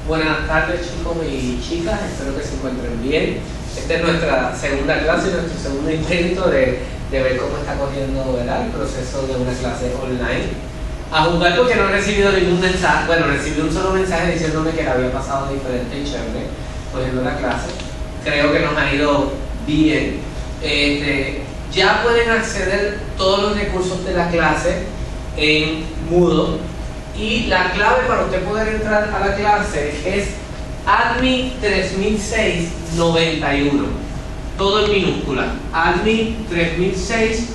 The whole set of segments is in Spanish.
Buenas tardes, chicos y chicas, espero que se encuentren bien. Esta es nuestra segunda clase, nuestro segundo intento de ver cómo está corriendo, ¿verdad?, el proceso de una clase online. A juzgar porque no he recibido ningún mensaje, bueno, recibí un solo mensaje diciéndome que le había pasado diferente y chévere cogiendo la clase. Creo que nos ha ido bien. Ya pueden acceder todos los recursos de la clase en Moodle. Y la clave para usted poder entrar a la clase es ADMI 3006-91. Todo en minúscula. ADMI 3006-91.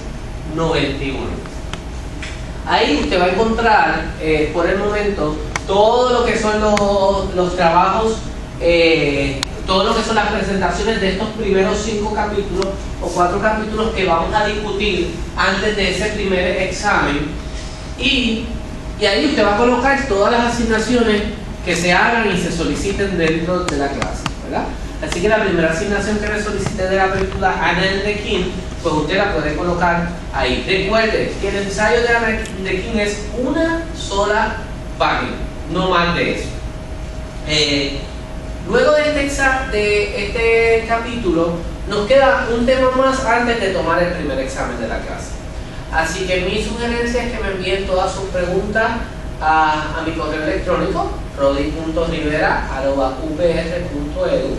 Ahí usted va a encontrar, por el momento, todo lo que son los trabajos, todo lo que son las presentaciones de estos primeros 5 capítulos o 4 capítulos que vamos a discutir antes de ese primer examen. Y ahí usted va a colocar todas las asignaciones que se hagan y se soliciten dentro de la clase, ¿verdad? Así que la primera asignación que le solicité de la película Anna and the King, pues usted la puede colocar ahí. Recuerde que el ensayo de Anna and the King es una sola página, no más de eso. Luego de este capítulo, nos queda un tema más antes de tomar el primer examen de la clase. Así que mi sugerencia es que me envíen todas sus preguntas a mi correo electrónico, rodi.rivera@upr.edu,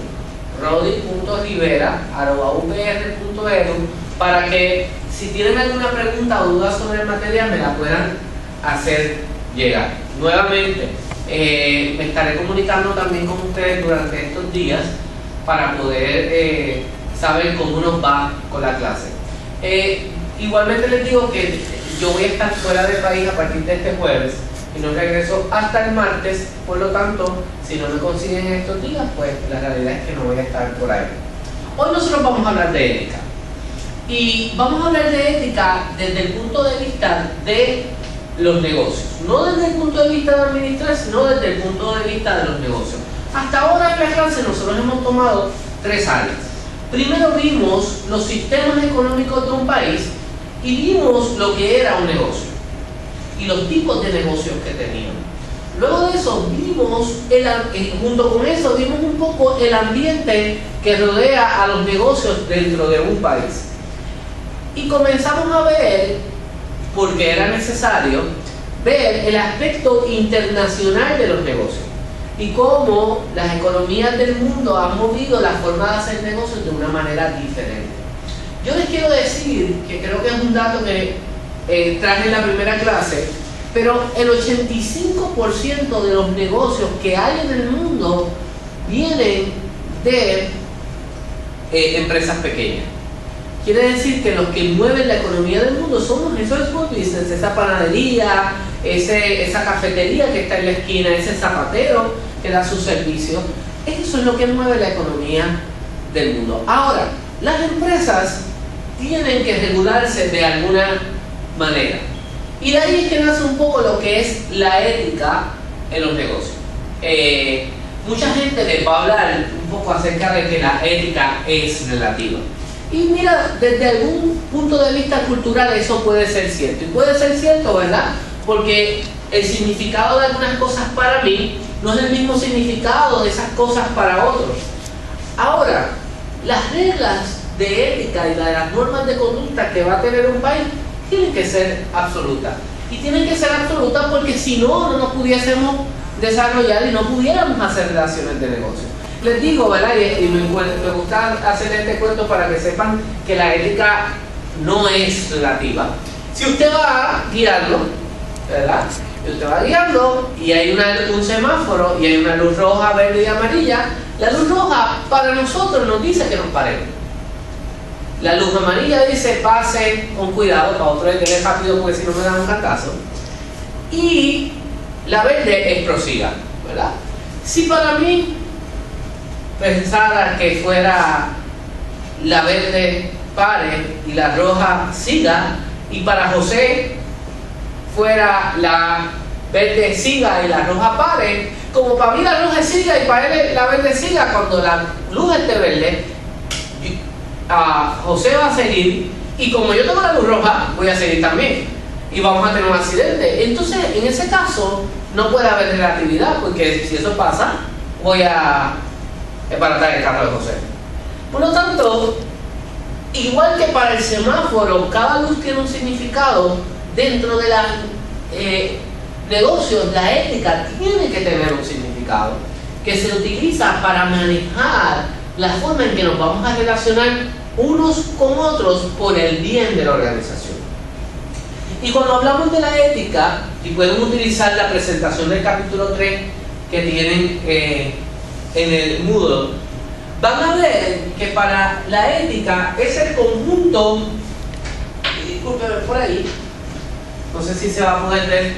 rodi.rivera@upr.edu, para que si tienen alguna pregunta o duda sobre el material me la puedan hacer llegar. Nuevamente, me estaré comunicando también con ustedes durante estos días para poder saber cómo nos va con la clase. Igualmente les digo que yo voy a estar fuera del país a partir de este jueves y no regreso hasta el martes, por lo tanto, si no me consiguen estos días, pues la realidad es que no voy a estar por ahí. Hoy nosotros vamos a hablar de ética. Y vamos a hablar de ética desde el punto de vista de los negocios. No desde el punto de vista de administrar, sino desde el punto de vista de los negocios. Hasta ahora en la clase nosotros hemos tomado 3 áreas. Primero vimos los sistemas económicos de un país y vimos lo que era un negocio y los tipos de negocios que tenían. Luego de eso vimos, junto con eso vimos un poco el ambiente que rodea a los negocios dentro de un país. Y comenzamos a ver, porque era necesario, ver el aspecto internacional de los negocios y cómo las economías del mundo han movido la forma de hacer negocios de una manera diferente. Yo les quiero decir que creo que es un dato que traje en la primera clase, pero el 85% de los negocios que hay en el mundo vienen de empresas pequeñas. Quiere decir que los que mueven la economía del mundo somos esos small business, esa panadería, esa cafetería que está en la esquina, ese zapatero que da su servicio. Eso es lo que mueve la economía del mundo. Ahora, las empresas tienen que regularse de alguna manera. Y de ahí es que nace un poco lo que es la ética en los negocios. Mucha gente les va a hablar un poco acerca de que la ética es relativa. Y mira, desde algún punto de vista cultural eso puede ser cierto. Y puede ser cierto, ¿verdad? Porque el significado de algunas cosas para mí no es el mismo significado de esas cosas para otros. Ahora, las reglas de ética y las normas de conducta que va a tener un país tienen que ser absolutas. Y tienen que ser absolutas porque si no, no nos pudiésemos desarrollar y no pudiéramos hacer relaciones de negocio. Les digo, ¿verdad? Y me gusta hacer este cuento para que sepan que la ética no es relativa. Si usted va guiando, ¿verdad? Si usted va guiando y hay un semáforo y hay una luz roja, verde y amarilla, la luz roja para nosotros nos dice que nos paremos. La luz amarilla dice pase con cuidado, para otro hay que ir rápido porque si no me dan un cantazo. Y la verde es prosiga, ¿verdad? Si para mí pensara que fuera la verde pare y la roja siga, y para José fuera la verde siga y la roja pare, como para mí la roja siga y para él la verde siga, cuando la luz esté verde, José va a seguir, y como yo tengo la luz roja, voy a seguir también, y vamos a tener un accidente. Entonces, en ese caso, no puede haber relatividad, porque si eso pasa, voy a embaratar el carro de José. Por lo tanto, igual que para el semáforo, cada luz tiene un significado. Dentro de los negocios, la ética tiene que tener un significado que se utiliza para manejar la forma en que nos vamos a relacionar unos con otros por el bien de la organización. Y cuando hablamos de la ética, y pueden utilizar la presentación del capítulo 3 que tienen en el Moodle, van a ver que para la ética es el conjunto, y discúlpenme por ahí, no sé si se va a poder ver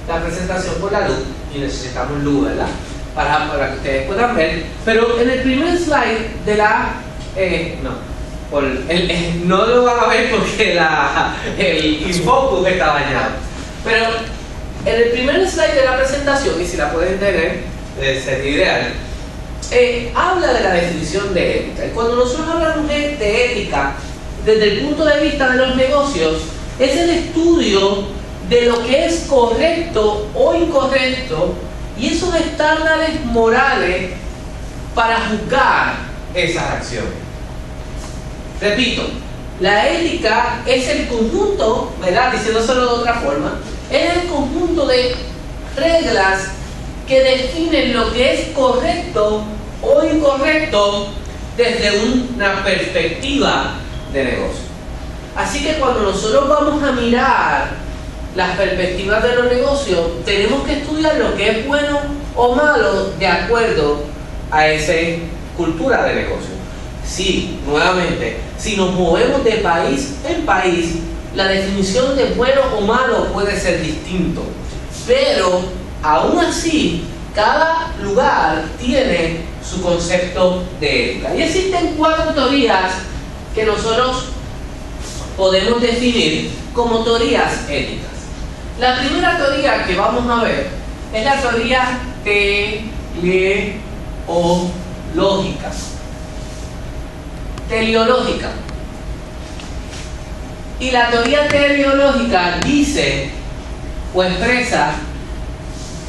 la presentación por la luz, y necesitamos luz, ¿verdad? Para que ustedes puedan ver, pero en el primer slide de la... no lo van a ver porque el infocus está bañado, pero en el primer slide de la presentación, y si la pueden tener, sería ideal, habla de la definición de ética. Y cuando nosotros hablamos de ética, desde el punto de vista de los negocios, es el estudio de lo que es correcto o incorrecto y esos estándares morales para juzgar esas acciones. Repito, la ética es el conjunto, ¿verdad? Diciéndoselo de otra forma, es el conjunto de reglas que definen lo que es correcto o incorrecto desde una perspectiva de negocio. Así que cuando nosotros vamos a mirar las perspectivas de los negocios, tenemos que estudiar lo que es bueno o malo de acuerdo a esa cultura de negocio. Sí, nuevamente, si nos movemos de país en país, la definición de bueno o malo puede ser distinto, pero aún así cada lugar tiene su concepto de ética. Y existen 4 teorías que nosotros podemos definir como teorías éticas. La primera teoría que vamos a ver es la teoría teleológica. Y la teoría teleológica dice o expresa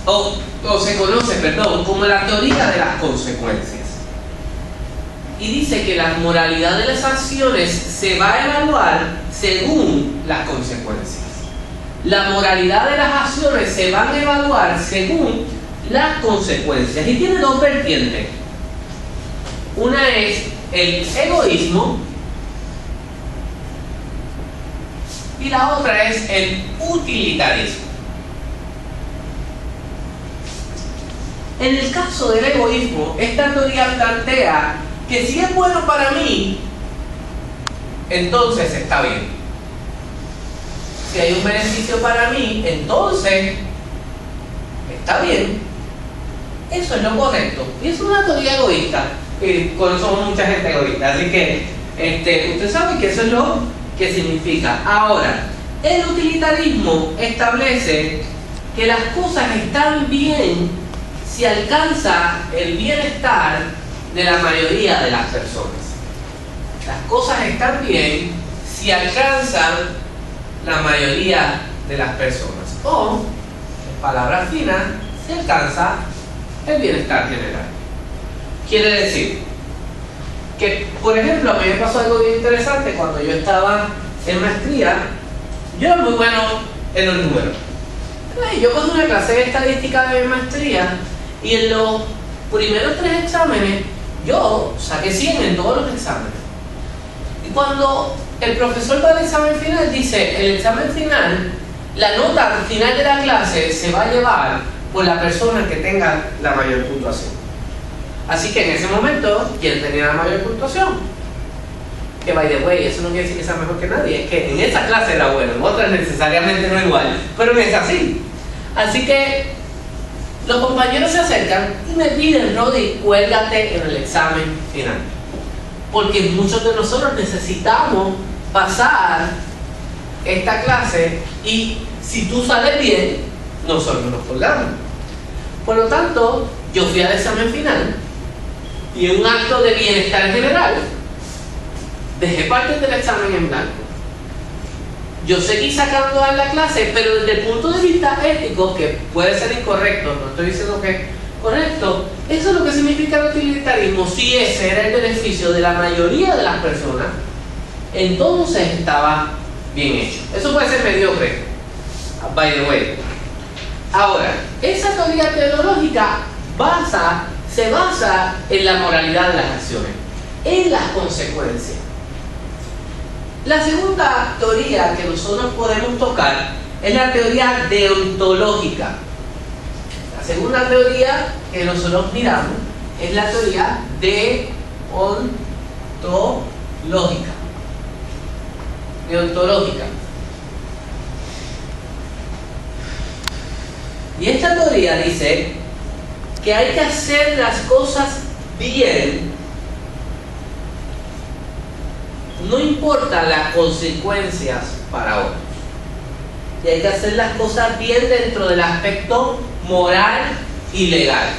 o se conoce, como la teoría de las consecuencias. Y dice que la moralidad de las acciones se va a evaluar según las consecuencias. La moralidad de las acciones se van a evaluar según las consecuencias. Y tiene 2 vertientes. Una es el egoísmo y la otra es el utilitarismo. En el caso del egoísmo, esta teoría plantea que si es bueno para mí, entonces está bien. Si hay un beneficio para mí, entonces está bien. Eso es lo correcto. Y es una teoría egoísta. Conocemos mucha gente egoísta. Así que usted sabe que eso es lo que significa. Ahora, el utilitarismo establece que las cosas están bien si alcanza el bienestar de la mayoría de las personas. Las cosas están bien si alcanzan la mayoría de las personas. O, en palabras finas, se alcanza el bienestar general. Quiere decir que, por ejemplo, a mí me pasó algo bien interesante cuando yo estaba en maestría. Yo era muy bueno en los números. Yo cogí una clase de estadística de mi maestría y en los primeros 3 exámenes yo saqué 100 en todos los exámenes. Y cuando el profesor va al examen final, dice, el examen final, la nota final de la clase se va a llevar por la persona que tenga la mayor puntuación. Así que en ese momento, ¿quién tenía la mayor puntuación? Que by the way, eso no quiere decir que sea mejor que nadie, es que en esa clase era bueno, en otras necesariamente no igual, pero es así. Así que los compañeros se acercan y me piden, Rodi, cuélgate en el examen final. Porque muchos de nosotros necesitamos pasar esta clase y si tú sales bien, nosotros nos colgamos. Por lo tanto, yo fui al examen final y en un acto de bienestar general dejé parte del examen en blanco. Yo seguí sacando a la clase, pero desde el punto de vista ético, que puede ser incorrecto, no estoy diciendo que es correcto, Eso es lo que significa el utilitarismo. Si ese era el beneficio de la mayoría de las personas, entonces estaba bien hecho. Eso puede ser mediocre, by the way. Ahora, esa teoría teleológica se basa en la moralidad de las acciones, en las consecuencias. La segunda teoría que nosotros podemos tocar es la teoría deontológica. La segunda teoría que nosotros miramos es la teoría deontológica. Y esta teoría dice que hay que hacer las cosas bien, no importa las consecuencias para otros. Y hay que hacer las cosas bien dentro del aspecto moral y legal.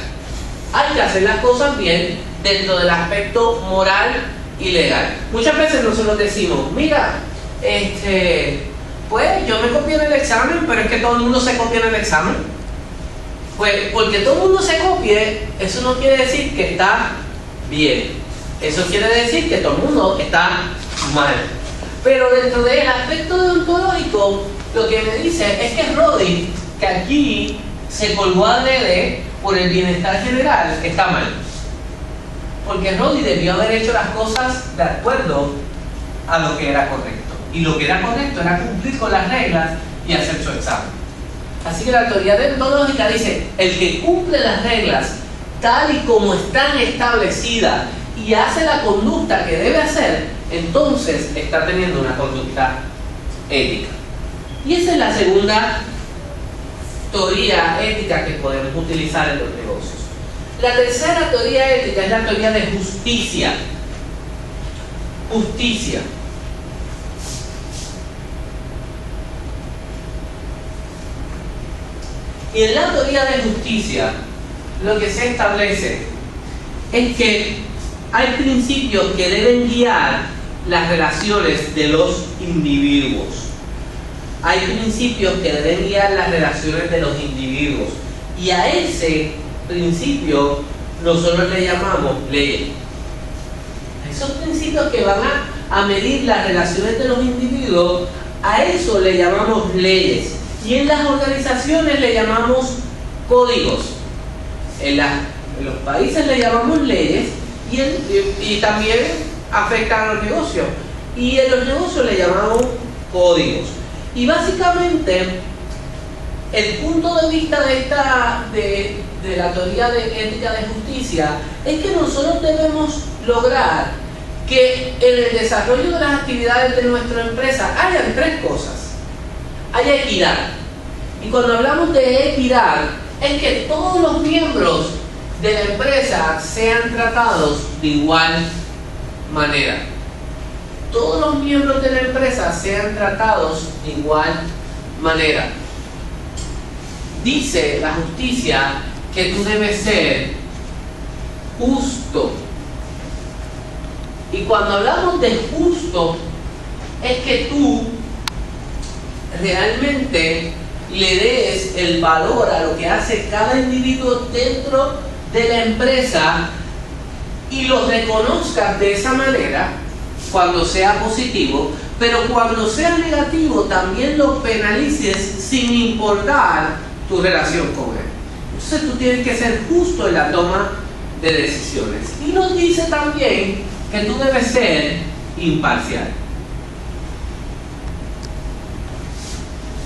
Hay que hacer las cosas bien dentro del aspecto moral y legal. Muchas veces nosotros decimos, mira, pues yo me copié en el examen, pero es que todo el mundo se copia en el examen. Pues porque todo el mundo se copie, eso no quiere decir que está bien. Eso quiere decir que todo el mundo está mal. Pero dentro del aspecto deontológico, lo que me dice es que Rodi, que aquí se colgó adrede por el bienestar general, está mal. Porque Rodi debió haber hecho las cosas de acuerdo a lo que era correcto. Y lo que era correcto era cumplir con las reglas y hacer su examen. Así que la teoría deontológica dice, el que cumple las reglas tal y como están establecidas y hace la conducta que debe hacer, entonces está teniendo una conducta ética. Y esa es la segunda teoría ética que podemos utilizar en los negocios. La tercera teoría ética es la teoría de justicia. Justicia. Y en la teoría de justicia, lo que se establece es que hay principios que deben guiar las relaciones de los individuos. Hay principios que deben guiar las relaciones de los individuos. Y a ese principio nosotros le llamamos leyes. Esos principios que van a medir las relaciones de los individuos, a eso le llamamos leyes. Y en las organizaciones le llamamos códigos. En los países le llamamos leyes y también afectan a los negocios. Y en los negocios le llamamos códigos. Y básicamente el punto de vista de la teoría de ética de justicia es que nosotros debemos lograr que en el desarrollo de las actividades de nuestra empresa hayan tres cosas. Haya equidad. Y cuando hablamos de equidad, es que todos los miembros de la empresa sean tratados de igual manera. Todos los miembros de la empresa sean tratados de igual manera. Dice la justicia que tú debes ser justo. Y cuando hablamos de justo, es que tú realmente le des el valor a lo que hace cada individuo dentro de la empresa y lo reconozcas de esa manera cuando sea positivo, pero cuando sea negativo también lo penalices sin importar tu relación con él. Entonces tú tienes que ser justo en la toma de decisiones. Y nos dice también que tú debes ser imparcial.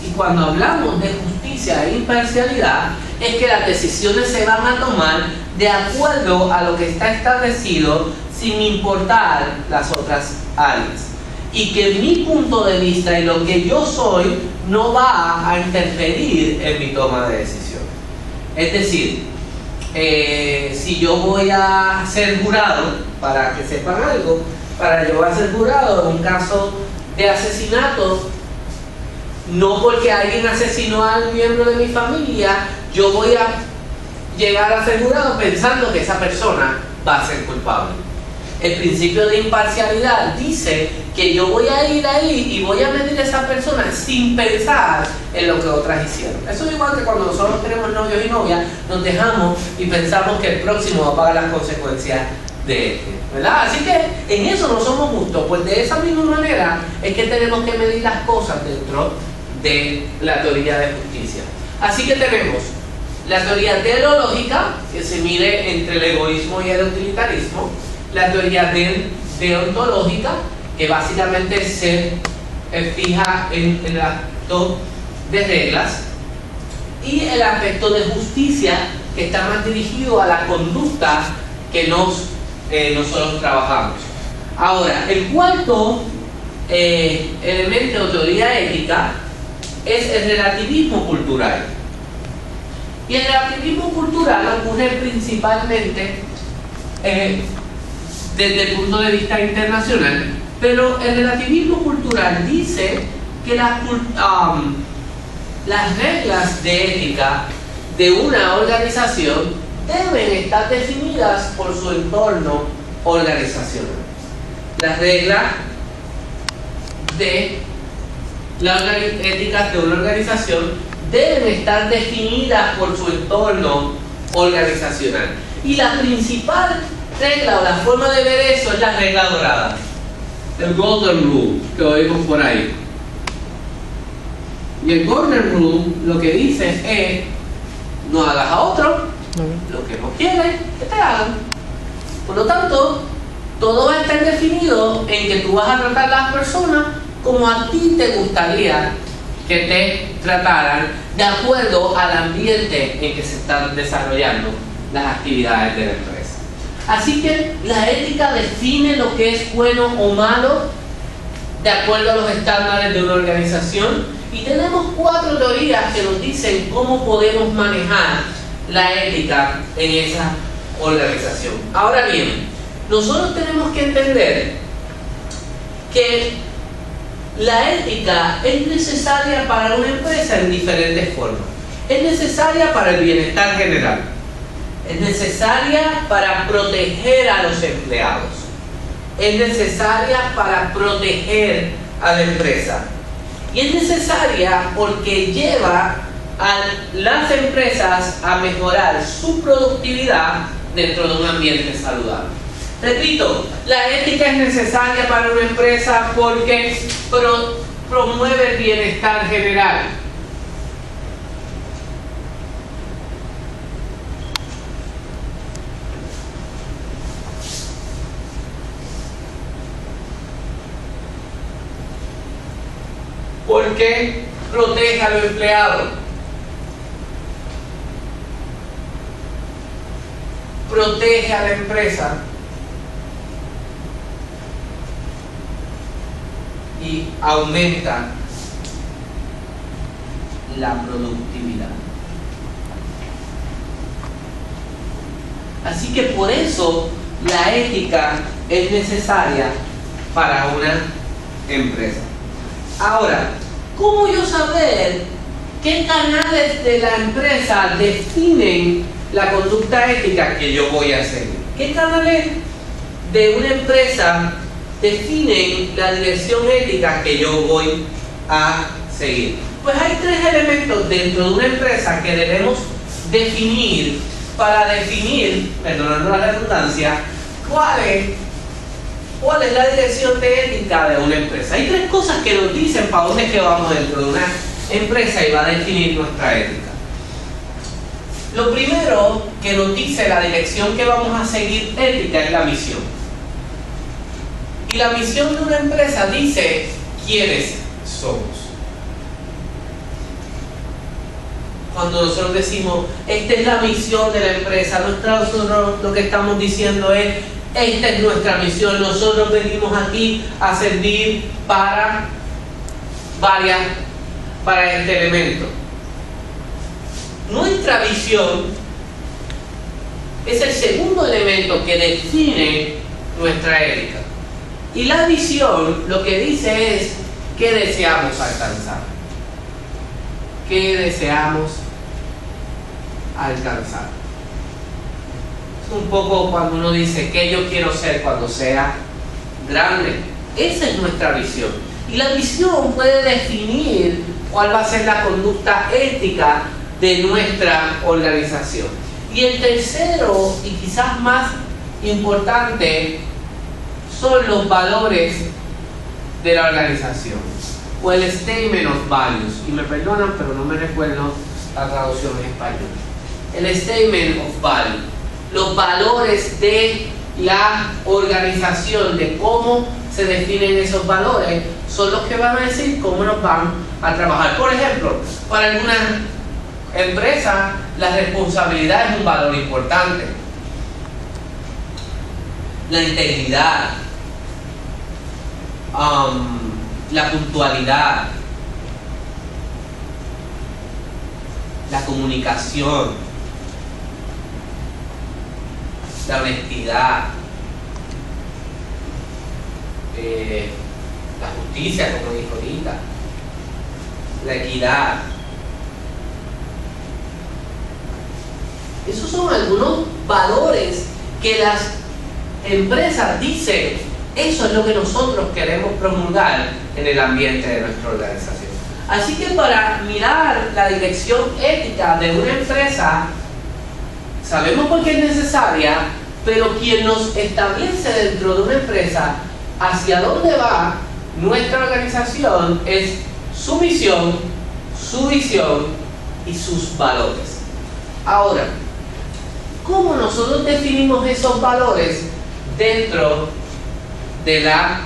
Y cuando hablamos de justicia e imparcialidad, es que las decisiones se van a tomar de acuerdo a lo que está establecido sin importar las otras áreas. Y que mi punto de vista y lo que yo soy no va a interferir en mi toma de decisiones. Es decir, si yo voy a ser jurado, para que sepan algo, para yo ser jurado en un caso de asesinato, no porque alguien asesinó a un miembro de mi familia, yo voy a llegar a ser jurado pensando que esa persona va a ser culpable. El principio de imparcialidad dice que yo voy a ir ahí y voy a medir a esa persona sin pensar en lo que otras hicieron. Eso es igual que cuando nosotros tenemos novios y novias, nos dejamos y pensamos que el próximo va a pagar las consecuencias de este, ¿verdad? Así que en eso no somos justos. Pues de esa misma manera es que tenemos que medir las cosas dentro de la teoría de justicia. Así que tenemos la teoría teleológica, que se mide entre el egoísmo y el utilitarismo. La teoría deontológica, que básicamente se fija en el aspecto de reglas, y el aspecto de justicia, que está más dirigido a la conducta que nosotros trabajamos. Ahora, el cuarto elemento de teoría ética es el relativismo cultural. Y el relativismo cultural ocurre principalmente desde el punto de vista internacional, pero el relativismo cultural dice que las reglas de ética de una organización deben estar definidas por su entorno organizacional. Las reglas de las éticas de una organización deben estar definidas por su entorno organizacional. Y la principal regla o la forma de ver eso es la regla dorada, el Golden Rule que oímos por ahí. Y el Golden Rule lo que dice es: no hagas a otro lo que no quieres que te hagan. Por lo tanto, todo va a estar definido en que tú vas a tratar a las personas como a ti te gustaría que te trataran, de acuerdo al ambiente en que se están desarrollando las actividades de la empresa. Así que la ética define lo que es bueno o malo de acuerdo a los estándares de una organización, y tenemos 4 teorías que nos dicen cómo podemos manejar la ética en esa organización. Ahora bien, nosotros tenemos que entender que la ética es necesaria para una empresa en diferentes formas. Es necesaria para el bienestar general. Es necesaria para proteger a los empleados. Es necesaria para proteger a la empresa. Y es necesaria porque lleva a las empresas a mejorar su productividad dentro de un ambiente saludable. Repito, la ética es necesaria para una empresa porque promueve el bienestar general. Porque protege a los empleados. Protege a la empresa. Y aumenta la productividad. Así que por eso la ética es necesaria para una empresa. Ahora, ¿cómo yo saber qué canales de la empresa definen la conducta ética que yo voy a seguir? ¿Qué canales de una empresa definen la dirección ética que yo voy a seguir? Pues hay 3 elementos dentro de una empresa que debemos definir para definir, perdonando la redundancia, cuál es la dirección de ética de una empresa. Hay 3 cosas que nos dicen para dónde es que vamos dentro de una empresa y va a definir nuestra ética. Lo primero que nos dice la dirección que vamos a seguir ética es la misión. Y la misión de una empresa dice quiénes somos. Cuando nosotros decimos, esta es la misión de la empresa, nosotros lo que estamos diciendo es, esta es nuestra misión, nosotros venimos aquí a servir para este elemento. Nuestra visión es el segundo elemento que define nuestra ética. Y la visión lo que dice es qué deseamos alcanzar. ¿Qué deseamos alcanzar? un poco cuando uno dice que yo quiero ser cuando sea grande. Esa es nuestra visión. Y la visión puede definir cuál va a ser la conducta ética de nuestra organización. Y el tercero, y quizás más importante, son los valores de la organización, o el Statement of Values. Y me perdonan, pero no me recuerdo la traducción en español. El Statement of Values, los valores de la organización, de cómo se definen esos valores, son los que van a decir cómo nos van a trabajar. Por ejemplo, para algunas empresas la responsabilidad es un valor importante, la integridad, la puntualidad, la comunicación, la honestidad, la justicia, como dijo ahorita, la equidad. Esos son algunos valores que las empresas dicen, eso es lo que nosotros queremos promulgar en el ambiente de nuestra organización. Así que para mirar la dirección ética de una empresa, sabemos por qué es necesaria, pero quien nos establece dentro de una empresa hacia dónde va nuestra organización es su misión, su visión y sus valores. Ahora, ¿cómo nosotros definimos esos valores dentro de la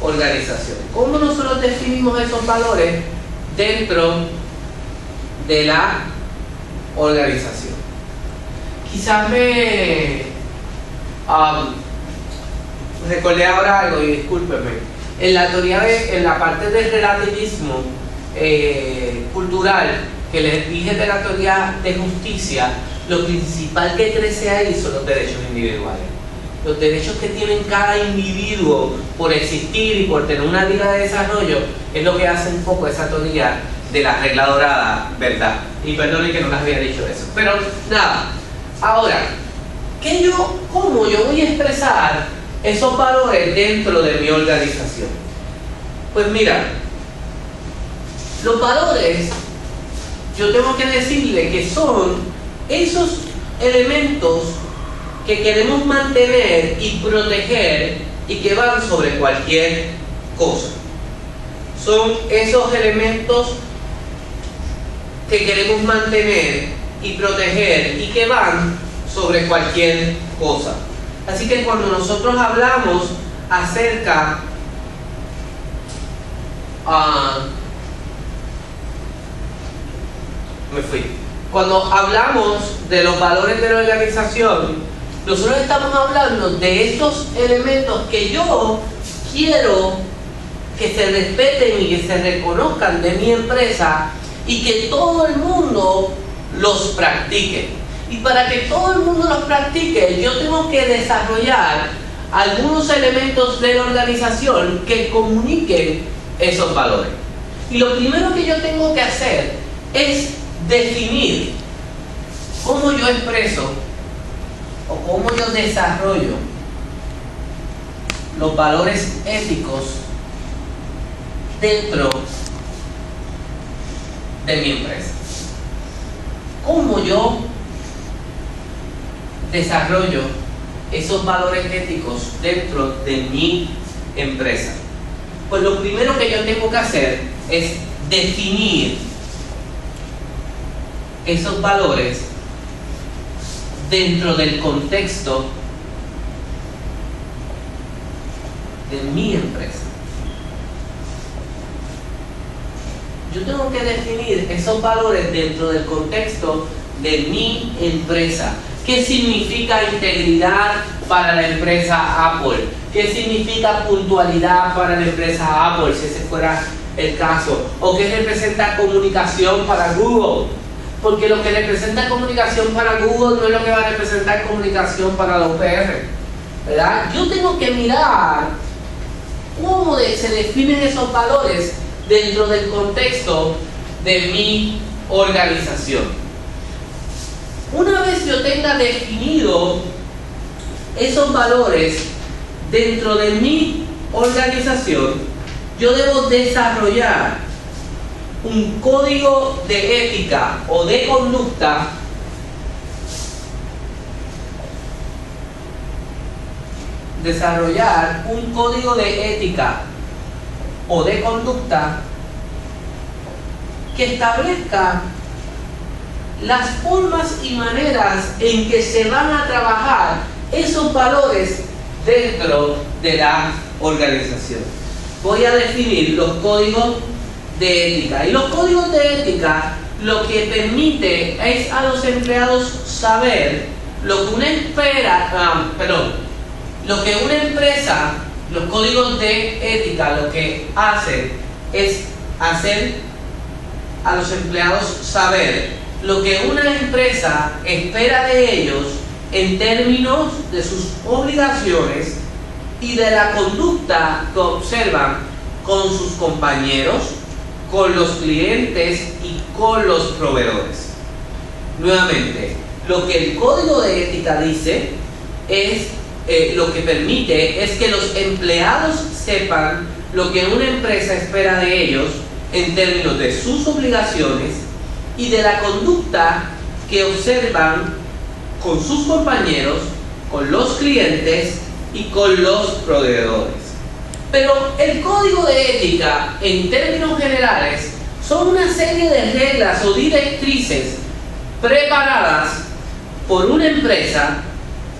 organización? ¿Cómo nosotros definimos esos valores dentro de la organización? Quizás me recordé ahora algo, y discúlpenme. En la parte del relativismo cultural que les dije de la teoría de justicia, lo principal que crece ahí son los derechos individuales. Los derechos que tienen cada individuo por existir y por tener una vida de desarrollo es lo que hace un poco esa teoría de la regla dorada, ¿verdad? Y perdonen que no les había dicho eso. Pero nada, ahora, ¿cómo yo voy a expresar esos valores dentro de mi organización? Pues mira, los valores, yo tengo que decirle que son esos elementos que queremos mantener y proteger y que van sobre cualquier cosa. Son esos elementos que queremos mantener y proteger y que van sobre cualquier cosa. Así que cuando nosotros hablamos acerca cuando hablamos de los valores de la organización, nosotros estamos hablando de estos elementos que yo quiero que se respeten y que se reconozcan de mi empresa y que todo el mundo los practique. Y para que todo el mundo los practique, yo tengo que desarrollar algunos elementos de la organización que comuniquen esos valores. Y lo primero que yo tengo que hacer es definir cómo yo expreso o cómo yo desarrollo los valores éticos dentro de mi empresa. Cómo yo desarrollo esos valores éticos dentro de mi empresa. Pues lo primero que yo tengo que hacer es definir esos valores dentro del contexto de mi empresa. Yo tengo que definir esos valores dentro del contexto de mi empresa. ¿Qué significa integridad para la empresa Apple? ¿Qué significa puntualidad para la empresa Apple, si ese fuera el caso? ¿O qué representa comunicación para Google? Porque lo que representa comunicación para Google no es lo que va a representar comunicación para la UPR, ¿verdad? Yo tengo que mirar cómo se definen esos valores dentro del contexto de mi organización. Una vez yo tenga definido definido esos valores dentro de mi organización, yo debo desarrollar un código de ética o de conducta que establezca las formas y maneras en que se van a trabajar esos valores dentro de la organización. Voy a definir los códigos de ética. Y los códigos de ética lo que permite es a los empleados saber lo que una empresa, los códigos de ética lo que hacen es hacer a los empleados saber lo que una empresa espera de ellos en términos de sus obligaciones y de la conducta que observan con sus compañeros, con los clientes y con los proveedores. Nuevamente, lo que el código de ética dice es, lo que permite es que los empleados sepan lo que una empresa espera de ellos en términos de sus obligaciones y de la conducta que observan con sus compañeros, con los clientes y con los proveedores. Pero el código de ética, en términos generales, son una serie de reglas o directrices preparadas por una empresa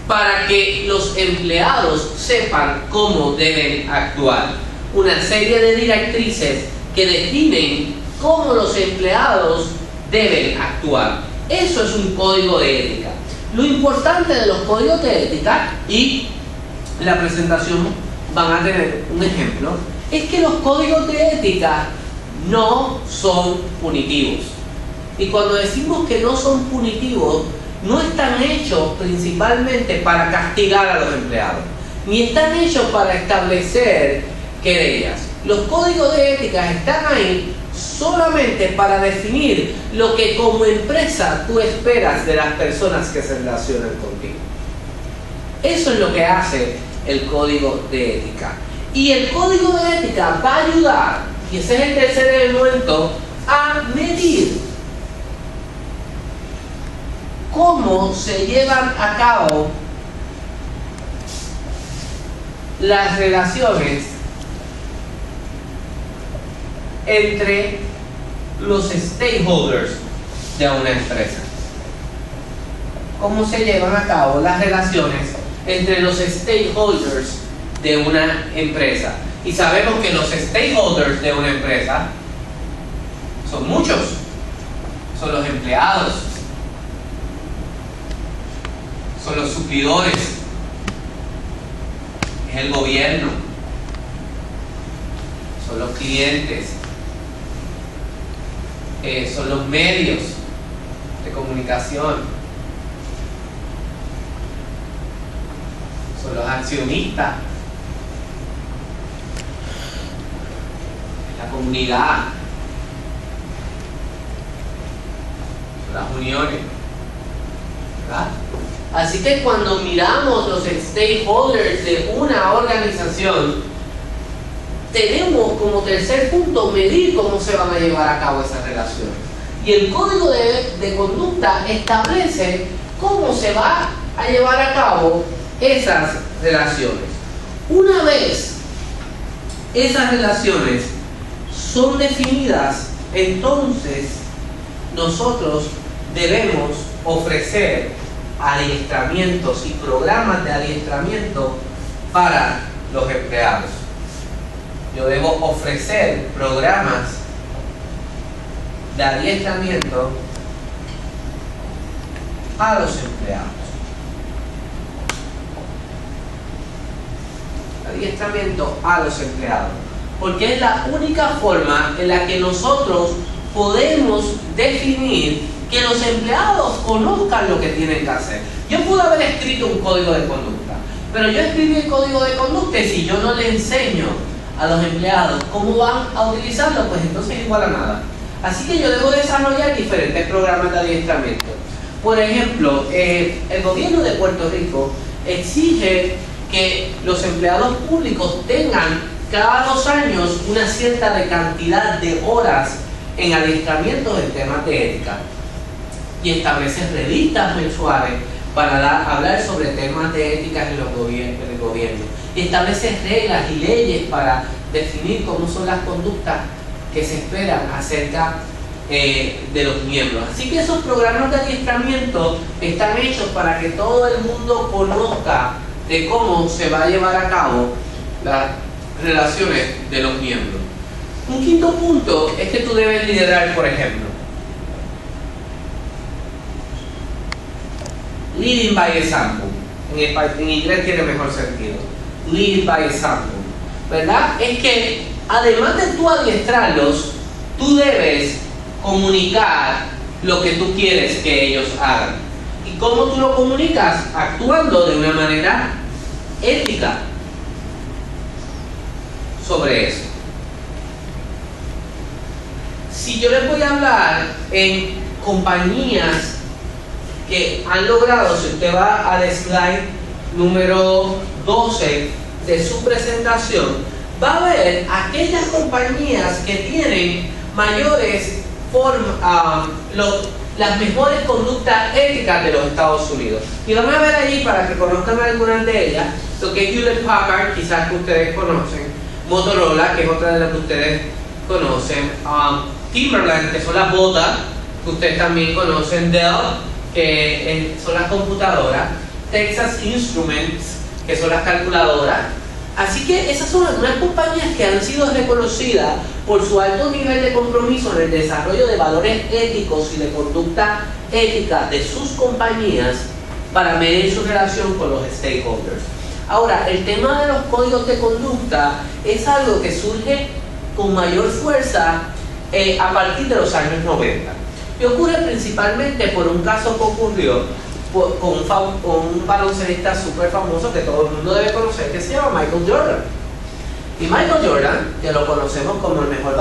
para que los empleados sepan cómo deben actuar. Una serie de directrices que definen cómo los empleados deben actuar. Eso es un código de ética. Lo importante de los códigos de ética, y la presentación van a tener un ejemplo, es que los códigos de ética no son punitivos. Y cuando decimos que no son punitivos, no están hechos principalmente para castigar a los empleados, ni están hechos para establecer querellas. Los códigos de ética están ahí solamente para definir lo que como empresa tú esperas de las personas que se relacionan contigo. Eso es lo que hace el código de ética. Y el código de ética va a ayudar, y ese es el tercer elemento, a medir cómo se llevan a cabo las relaciones entre los stakeholders de una empresa. Cómo se llevan a cabo las relaciones entre los stakeholders de una empresa. Y sabemos que los stakeholders de una empresa son muchos. Son los empleados, son los suplidores, es el gobierno, son los clientes, son los medios de comunicación, son los accionistas, la comunidad, son las uniones, ¿verdad? Así que cuando miramos los stakeholders de una organización, tenemos como tercer punto medir cómo se van a llevar a cabo esas relaciones. Y el código de conducta establece cómo se va a llevar a cabo esas relaciones. Una vez esas relaciones son definidas, entonces nosotros debemos ofrecer adiestramientos y programas de adiestramiento para los empleados. Yo debo ofrecer programas de adiestramiento a los empleados. Adiestramiento a los empleados. Porque es la única forma en la que nosotros podemos definir que los empleados conozcan lo que tienen que hacer. Yo pude haber escrito un código de conducta, pero yo escribí el código de conducta y si yo no le enseño a los empleados cómo van a utilizarlo, pues entonces es igual a nada. Así que yo debo desarrollar diferentes programas de adiestramiento. Por ejemplo, el gobierno de Puerto Rico exige que los empleados públicos tengan cada 2 años una cierta de cantidad de horas en adiestramientos en temas de ética y establece revistas mensuales para hablar sobre temas de ética en el gobierno y establece reglas y leyes para definir cómo son las conductas que se esperan acerca de los miembros. Así que esos programas de adiestramiento están hechos para que todo el mundo conozca de cómo se va a llevar a cabo las relaciones de los miembros. Un quinto punto es que tú debes liderar, por ejemplo. Leading by example. En inglés tiene mejor sentido. Lead by example. ¿Verdad? Es que además de tú adiestrarlos, tú debes comunicar lo que tú quieres que ellos hagan. ¿Y cómo tú lo comunicas? Actuando de una manera ética sobre eso. Si yo les voy a hablar en compañías que han logrado, si usted va al slide número 12 de su presentación, va a ver aquellas compañías que tienen mayores las mejores conductas éticas de los Estados Unidos. Y van a ver allí, para que conozcan algunas de ellas, lo que es Hewlett Packard, quizás que ustedes conocen, Motorola, que es otra de las que ustedes conocen, Timberland, que son las botas, que ustedes también conocen, Dell, que son las computadoras, Texas Instruments, que son las calculadoras. Así que esas son algunas compañías que han sido reconocidas por su alto nivel de compromiso en el desarrollo de valores éticos y de conducta ética de sus compañías para medir su relación con los stakeholders. Ahora, el tema de los códigos de conducta es algo que surge con mayor fuerza a partir de los años 90. Y ocurre principalmente por un caso que ocurrió con un baloncelista súper famoso que todo el mundo debe conocer, que se llama Michael Jordan. Y Michael Jordan, que lo conocemos como el mejor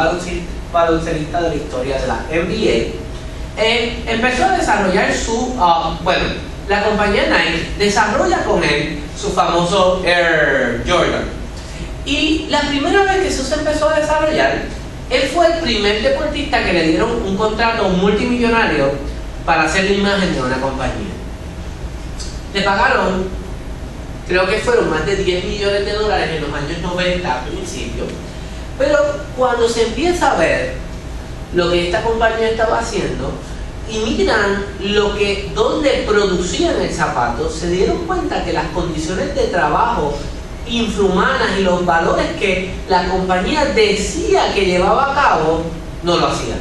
baloncelista de la historia de la NBA, empezó a desarrollar la compañía Nike desarrolla con él su famoso Air Jordan. Y la primera vez que eso se empezó a desarrollar, él fue el primer deportista que le dieron un contrato multimillonario para hacer la imagen de una compañía. Le pagaron, creo que fueron más de $10 millones en los años 90 al principio. Pero cuando se empieza a ver lo que esta compañía estaba haciendo y miran donde producían el zapato, se dieron cuenta que las condiciones de trabajo infrahumanas y los valores que la compañía decía que llevaba a cabo, no lo hacían.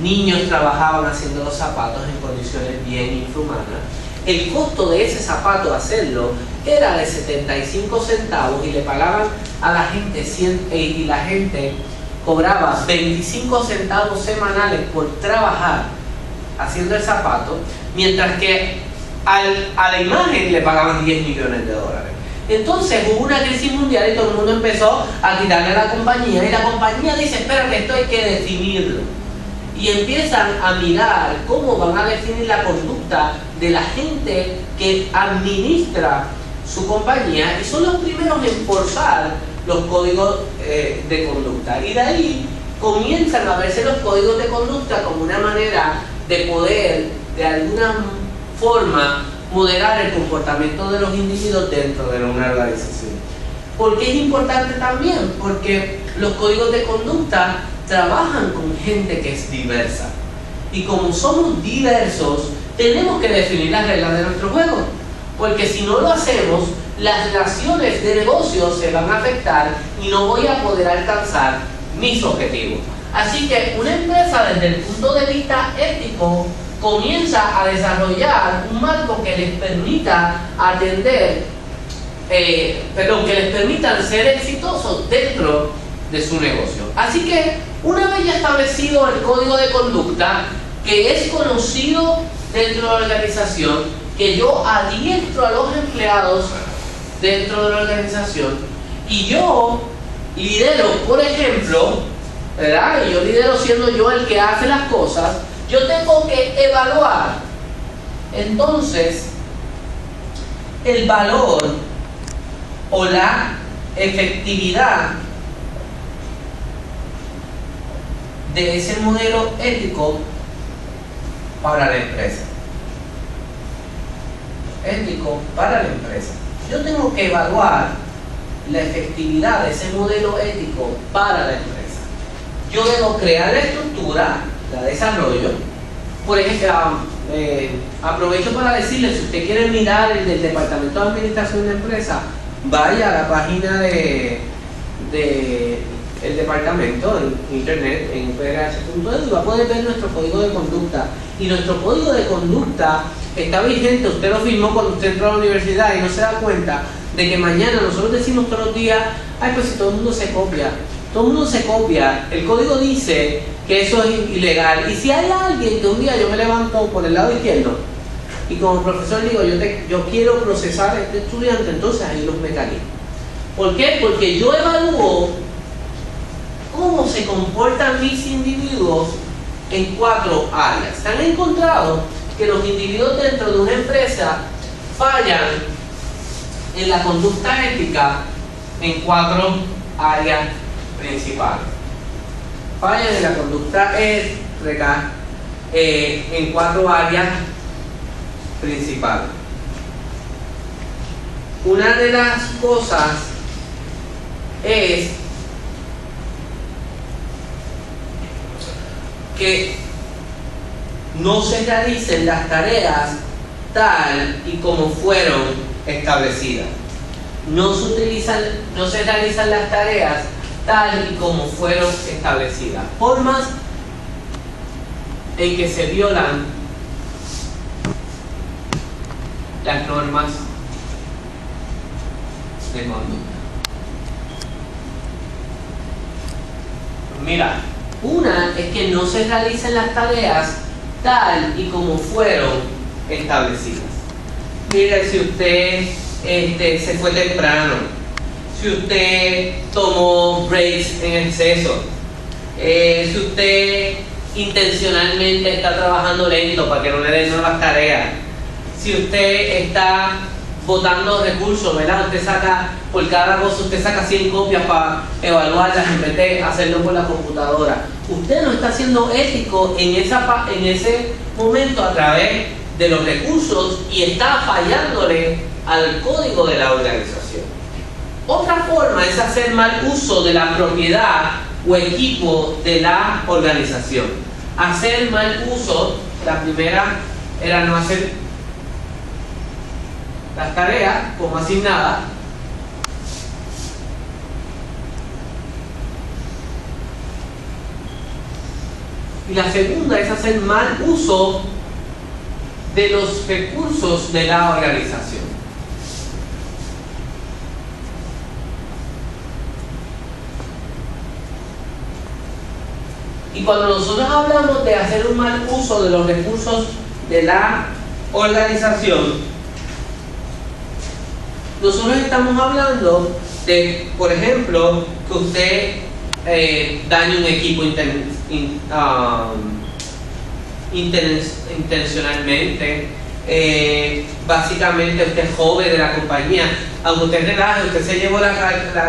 Niños trabajaban haciendo los zapatos en condiciones bien infrahumanas. El costo de ese zapato hacerlo era de 75 centavos y le pagaban a la gente y la gente cobraba 25 centavos semanales por trabajar haciendo el zapato, mientras que a la imagen le pagaban $10 millones. Entonces hubo una crisis mundial y todo el mundo empezó a quitarle a la compañía y la compañía dice, espérate, esto hay que definirlo. Y empiezan a mirar cómo van a definir la conducta de la gente que administra su compañía y son los primeros en forzar los códigos de conducta. Y de ahí comienzan a verse los códigos de conducta como una manera de poder, de alguna forma, moderar el comportamiento de los individuos dentro de una organización. ¿Por qué es importante también? Porque los códigos de conducta trabajan con gente que es diversa. Y como somos diversos, tenemos que definir las reglas de nuestro juego. Porque si no lo hacemos, las relaciones de negocios se van a afectar y no voy a poder alcanzar mis objetivos. Así que una empresa, desde el punto de vista ético, comienza a desarrollar un marco que les permita que les permitan ser exitosos dentro de su negocio. Así que una vez ya establecido el código de conducta, que es conocido dentro de la organización, que yo adiestro a los empleados dentro de la organización y yo lidero, por ejemplo, ¿verdad? Y yo lidero siendo yo el que hace las cosas, yo tengo que evaluar entonces el valor o la efectividad de ese modelo ético para la empresa. Ético para la empresa. Yo tengo que evaluar la efectividad de ese modelo ético para la empresa. Yo debo crear la estructura, la desarrollo. Por ejemplo, aprovecho para decirle, si usted quiere mirar el del Departamento de Administración de Empresa, vaya a la página de el departamento en internet, en UPRH.edu, y va a poder ver nuestro código de conducta. Y nuestro código de conducta está vigente. Usted lo firmó cuando usted entró a la universidad y no se da cuenta de que mañana nosotros decimos todos los días, ay, pues si todo el mundo se copia. Todo el mundo se copia. El código dice que eso es ilegal. Y si hay alguien que un día yo me levanto por el lado izquierdo y como profesor digo, yo quiero procesar a este estudiante, entonces hay unos mecanismos. ¿Por qué? Porque yo evalúo cómo se comportan mis individuos en 4 áreas. Se han encontrado que los individuos dentro de una empresa fallan en la conducta ética en 4 áreas principales. Fallan en la conducta ética en 4 áreas principales. Una de las cosas es que no se realicen las tareas tal y como fueron establecidas. No se realizan las tareas tal y como fueron establecidas. Formas en que se violan las normas de conducta. Mira, una es que no se realicen las tareas tal y como fueron establecidas. Mire, si usted se fue temprano, si usted tomó breaks en exceso, si usted intencionalmente está trabajando lento para que no le den nuevas tareas, si usted está botando recursos, ¿verdad? Usted saca, por cada cosa usted saca 100 copias para evaluarlas en vez de hacerlo por la computadora. Usted no está siendo ético en ese momento a través de los recursos y está fallándole al código de la organización. Otra forma es hacer mal uso de la propiedad o equipo de la organización. Hacer mal uso, la primera era no hacer las tareas como asignadas. Y la segunda es hacer mal uso de los recursos de la organización. Y cuando nosotros hablamos de hacer un mal uso de los recursos de la organización, nosotros estamos hablando de, por ejemplo, que usted dañe un equipo intencionalmente. Básicamente usted es joven de la compañía, aunque usted relaje, usted se llevó la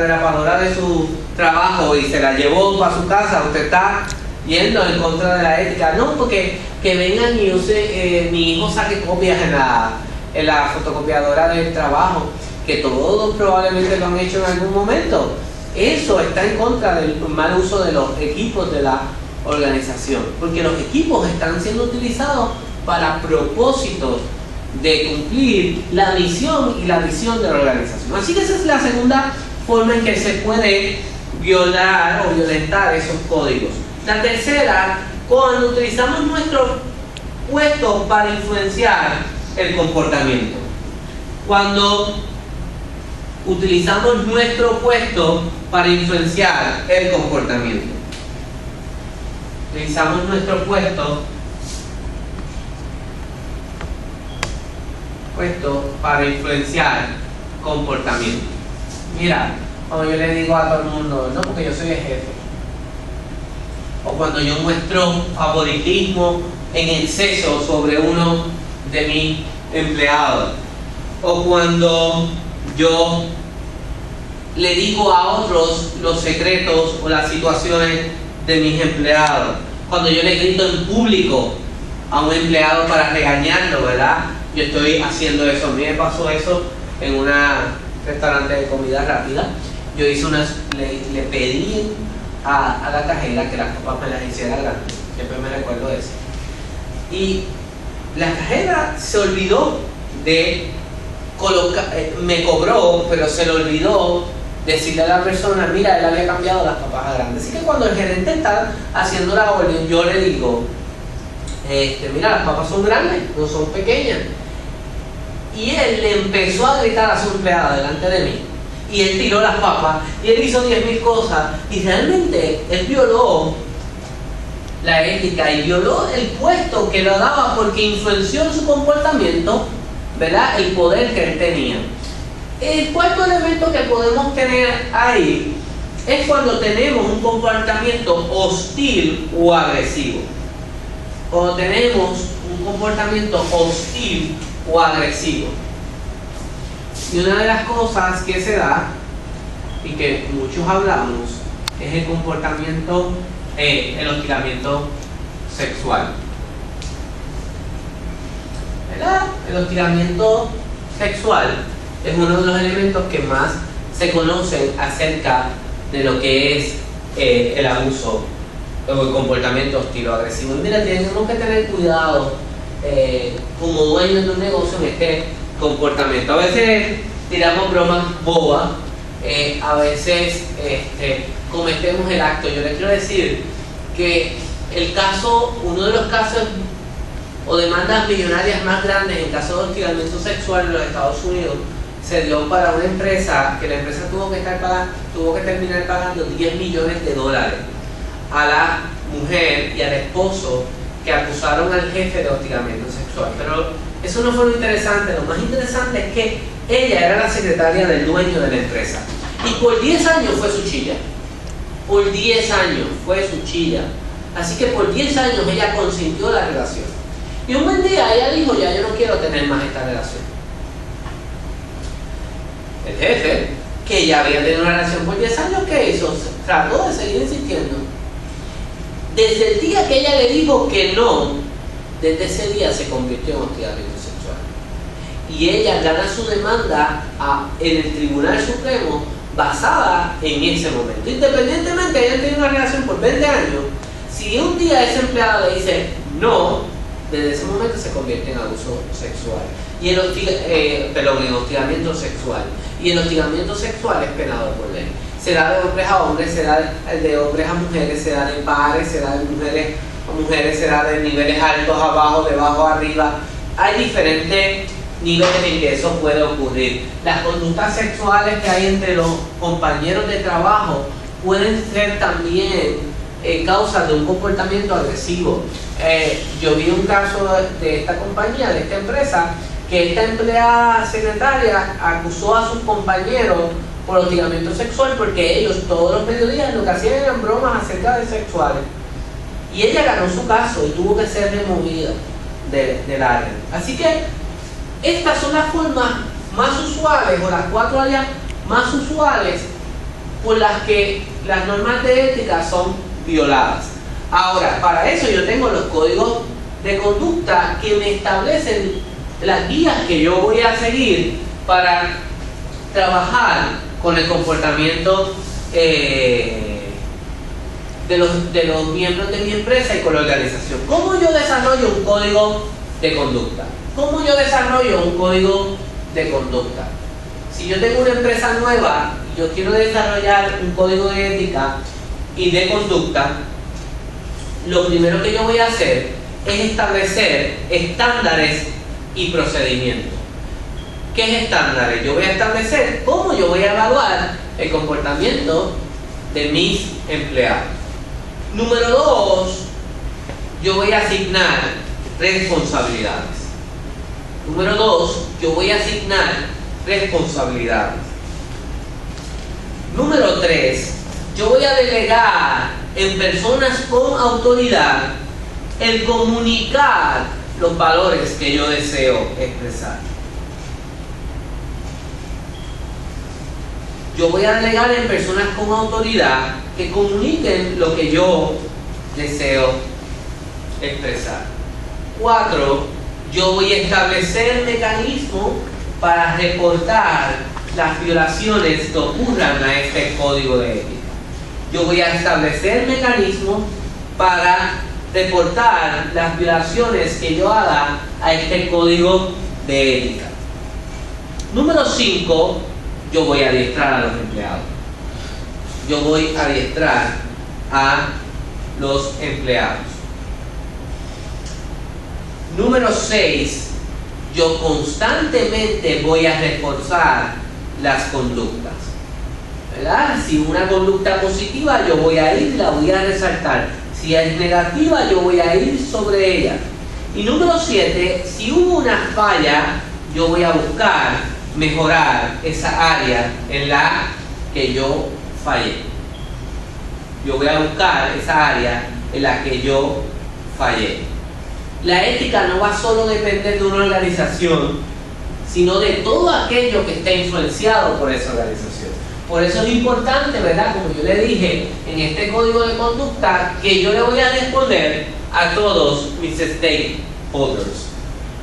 grapadora de su trabajo y se la llevó para su casa, usted está yendo en contra de la ética. No, porque que vengan y use, mi hijo saque copias en la fotocopiadora del trabajo, que todos probablemente lo han hecho en algún momento. Eso está en contra del mal uso de los equipos de la organización, porque los equipos están siendo utilizados para propósitos de cumplir la misión y la visión de la organización. Así que esa es la segunda forma en que se puede violar o violentar esos códigos. La tercera, cuando utilizamos nuestro puesto para influenciar el comportamiento. Cuando utilizamos nuestro puesto para influenciar el comportamiento. Utilizamos nuestro puesto para influenciar comportamiento. Mira, cuando yo le digo a todo el mundo, no, porque yo soy el jefe, o cuando yo muestro favoritismo en exceso sobre uno de mis empleados, o cuando yo le digo a otros los secretos o las situaciones de mis empleados, cuando yo le grito en público a un empleado para regañarlo, ¿verdad? Yo estoy haciendo eso. A mí me pasó eso en un restaurante de comida rápida. Yo hice le pedí a la cajera que las papas me las hiciera grandes. Siempre me recuerdo eso. Y la cajera se olvidó de colocar, me cobró, pero se le olvidó decirle a la persona, mira, él había cambiado las papas a grandes. Así que cuando el gerente está haciendo la orden, yo le digo, mira, las papas son grandes, no son pequeñas. Y él le empezó a gritar a su empleada delante de mí. Y él tiró las papas, y él hizo 10.000 cosas. Y realmente él violó la ética y violó el puesto que lo daba porque influenció en su comportamiento, ¿verdad? El poder que él tenía. El cuarto elemento que podemos tener ahí es cuando tenemos un comportamiento hostil o agresivo. Cuando tenemos un comportamiento hostil o agresivo. Y una de las cosas que se da y que muchos hablamos es el comportamiento, el hostigamiento sexual. ¿Verdad? El hostigamiento sexual es uno de los elementos que más se conocen acerca de lo que es el abuso o el comportamiento hostil o agresivo. Y mira, tenemos que tener cuidado como dueños de un negocio en este comportamiento. A veces tiramos bromas bobas, a veces cometemos el acto. Yo les quiero decir que uno de los casos o demandas millonarias más grandes en caso de hostigamiento sexual en los Estados Unidos se dio para una empresa que la empresa tuvo que terminar pagando $10 millones a la mujer y al esposo que acusaron al jefe de hostigamiento sexual. Pero eso no fue lo interesante. Lo más interesante es que ella era la secretaria del dueño de la empresa y por 10 años fue su chilla. Por 10 años fue su chilla. Así que por 10 años ella consintió la relación. Y un buen día ella dijo, ya yo no quiero tener más esta relación. El jefe, que ya había tenido una relación por 10 años, ¿qué hizo? Trató de seguir insistiendo. Desde el día que ella le dijo que no, desde ese día se convirtió en hostigamiento sexual. Y ella gana su demanda en el Tribunal Supremo basada en ese momento. Independientemente de hayan tenido una relación por 20 años, si un día ese empleado le dice no, desde ese momento se convierte en abuso sexual. Y en hostigamiento sexual. Y el hostigamiento sexual es penado por ley. Se da de hombres a hombres, se da de hombres a mujeres, se da de pares, se da de mujeres a mujeres, se da de niveles altos a bajos, de bajo a arriba. Hay diferentes niveles en que eso puede ocurrir. Las conductas sexuales que hay entre los compañeros de trabajo pueden ser también causas de un comportamiento agresivo. Yo vi un caso de esta compañía, de esta empresa, que esta empleada secretaria acusó a sus compañeros por hostigamiento sexual porque ellos todos los mediodías lo que hacían eran bromas acerca de sexuales. Y ella ganó su caso y tuvo que ser removida del área. Así que estas son las formas más usuales, o las 4 áreas más usuales por las que las normas de ética son violadas. Ahora, para eso yo tengo los códigos de conducta que me establecen las guías que yo voy a seguir para trabajar con el comportamiento de los miembros de mi empresa y con la organización. ¿Cómo yo desarrollo un código de conducta? ¿Cómo yo desarrollo un código de conducta? Si yo tengo una empresa nueva y yo quiero desarrollar un código de ética y de conducta, lo primero que yo voy a hacer es establecer estándares y procedimientos. ¿Qué es estándares? Yo voy a establecer cómo yo voy a evaluar el comportamiento de mis empleados. Número 2, yo voy a asignar responsabilidades. Número 2, yo voy a asignar responsabilidades. Número 3, yo voy a delegar en personas con autoridad el comunicar los valores que yo deseo expresar. Yo voy a delegar en personas con autoridad que comuniquen lo que yo deseo expresar. 4. Yo voy a establecer mecanismos para reportar las violaciones que ocurran a este código de ética. Yo voy a establecer mecanismos para reportar las violaciones que yo haga a este código de ética. Número 5. Yo voy a adiestrar a los empleados. Yo voy a adiestrar a los empleados. Número 6. Yo constantemente voy a reforzar las conductas, ¿verdad? Si una conducta positiva, yo voy a ir y la voy a resaltar. Si es negativa, yo voy a ir sobre ella. Y número 7. Si hubo una falla, yo voy a buscar mejorar esa área en la que yo fallé. Yo voy a buscar esa área en la que yo fallé. La ética no va solo a depender de una organización, sino de todo aquello que está influenciado por esa organización. Por eso es importante, ¿verdad? Como yo le dije, en este código de conducta, que yo le voy a responder a todos mis stakeholders.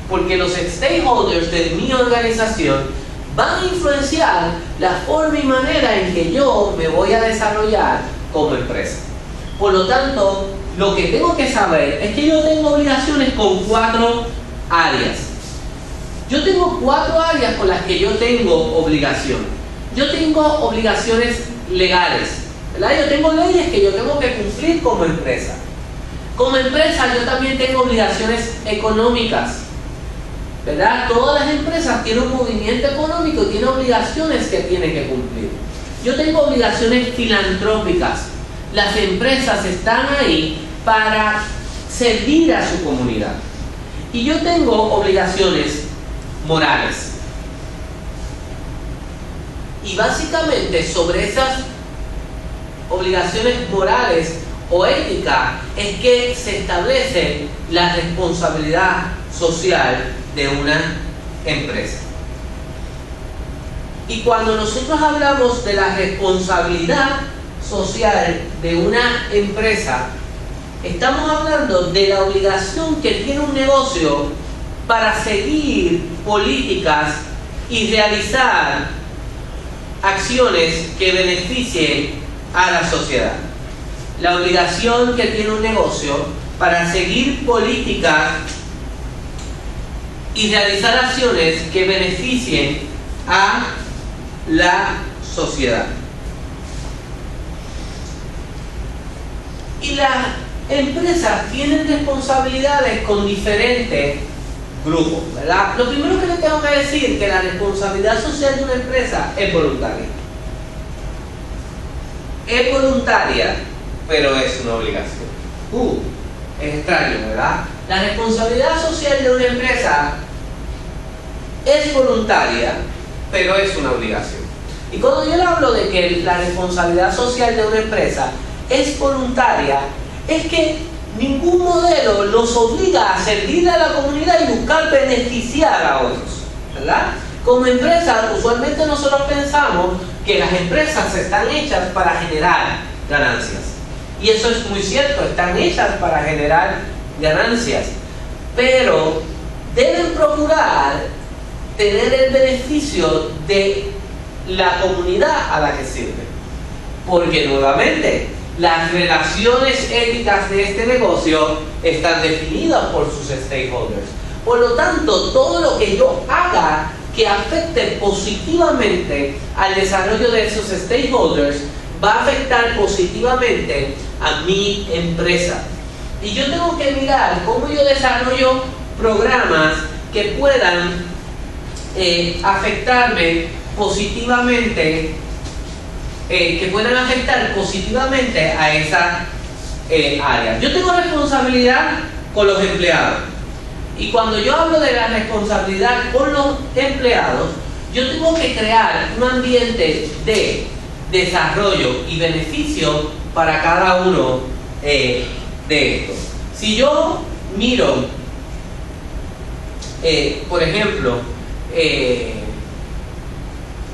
Porque los stakeholders de mi organización van a influenciar la forma y manera en que yo me voy a desarrollar como empresa. Por lo tanto, lo que tengo que saber es que yo tengo obligaciones con 4 áreas. Yo tengo 4 áreas con las que yo tengo obligación. Yo tengo obligaciones legales, ¿verdad? Yo tengo leyes que yo tengo que cumplir como empresa. Como empresa yo también tengo obligaciones económicas, ¿verdad? Todas las empresas tienen un movimiento económico y tienen obligaciones que tienen que cumplir. Yo tengo obligaciones filantrópicas. Las empresas están ahí para servir a su comunidad. Y yo tengo obligaciones morales. Y básicamente sobre esas obligaciones morales o éticas es que se establece la responsabilidad social de una empresa. Y cuando nosotros hablamos de la responsabilidad social de una empresa, estamos hablando de la obligación que tiene un negocio para seguir políticas y realizar acciones que beneficien a la sociedad. La obligación que tiene un negocio para seguir políticas y realizar acciones que beneficien a la sociedad. Y las empresas tienen responsabilidades con diferentes grupos, ¿verdad? Lo primero que les tengo que decir es que la responsabilidad social de una empresa es voluntaria. Es voluntaria, pero es una obligación. Es extraño, ¿verdad? La responsabilidad social de una empresa es voluntaria, pero es una obligación. Y cuando yo le hablo de que la responsabilidad social de una empresa es voluntaria, es que ningún modelo los obliga a servir a la comunidad y buscar beneficiar a otros, ¿verdad? Como empresa, usualmente nosotros pensamos que las empresas están hechas para generar ganancias. Y eso es muy cierto, están hechas para generar ganancias. Pero deben procurar tener el beneficio de la comunidad a la que sirven. Porque nuevamente, las relaciones éticas de este negocio están definidas por sus stakeholders. Por lo tanto, todo lo que yo haga que afecte positivamente al desarrollo de esos stakeholders va a afectar positivamente a mi empresa. Y yo tengo que mirar cómo yo desarrollo programas que puedan afectarme positivamente, que puedan afectar positivamente a esa área. Yo tengo responsabilidad con los empleados. Y cuando yo hablo de la responsabilidad con los empleados, yo tengo que crear un ambiente de desarrollo y beneficio para cada uno de estos. Si yo miro por ejemplo,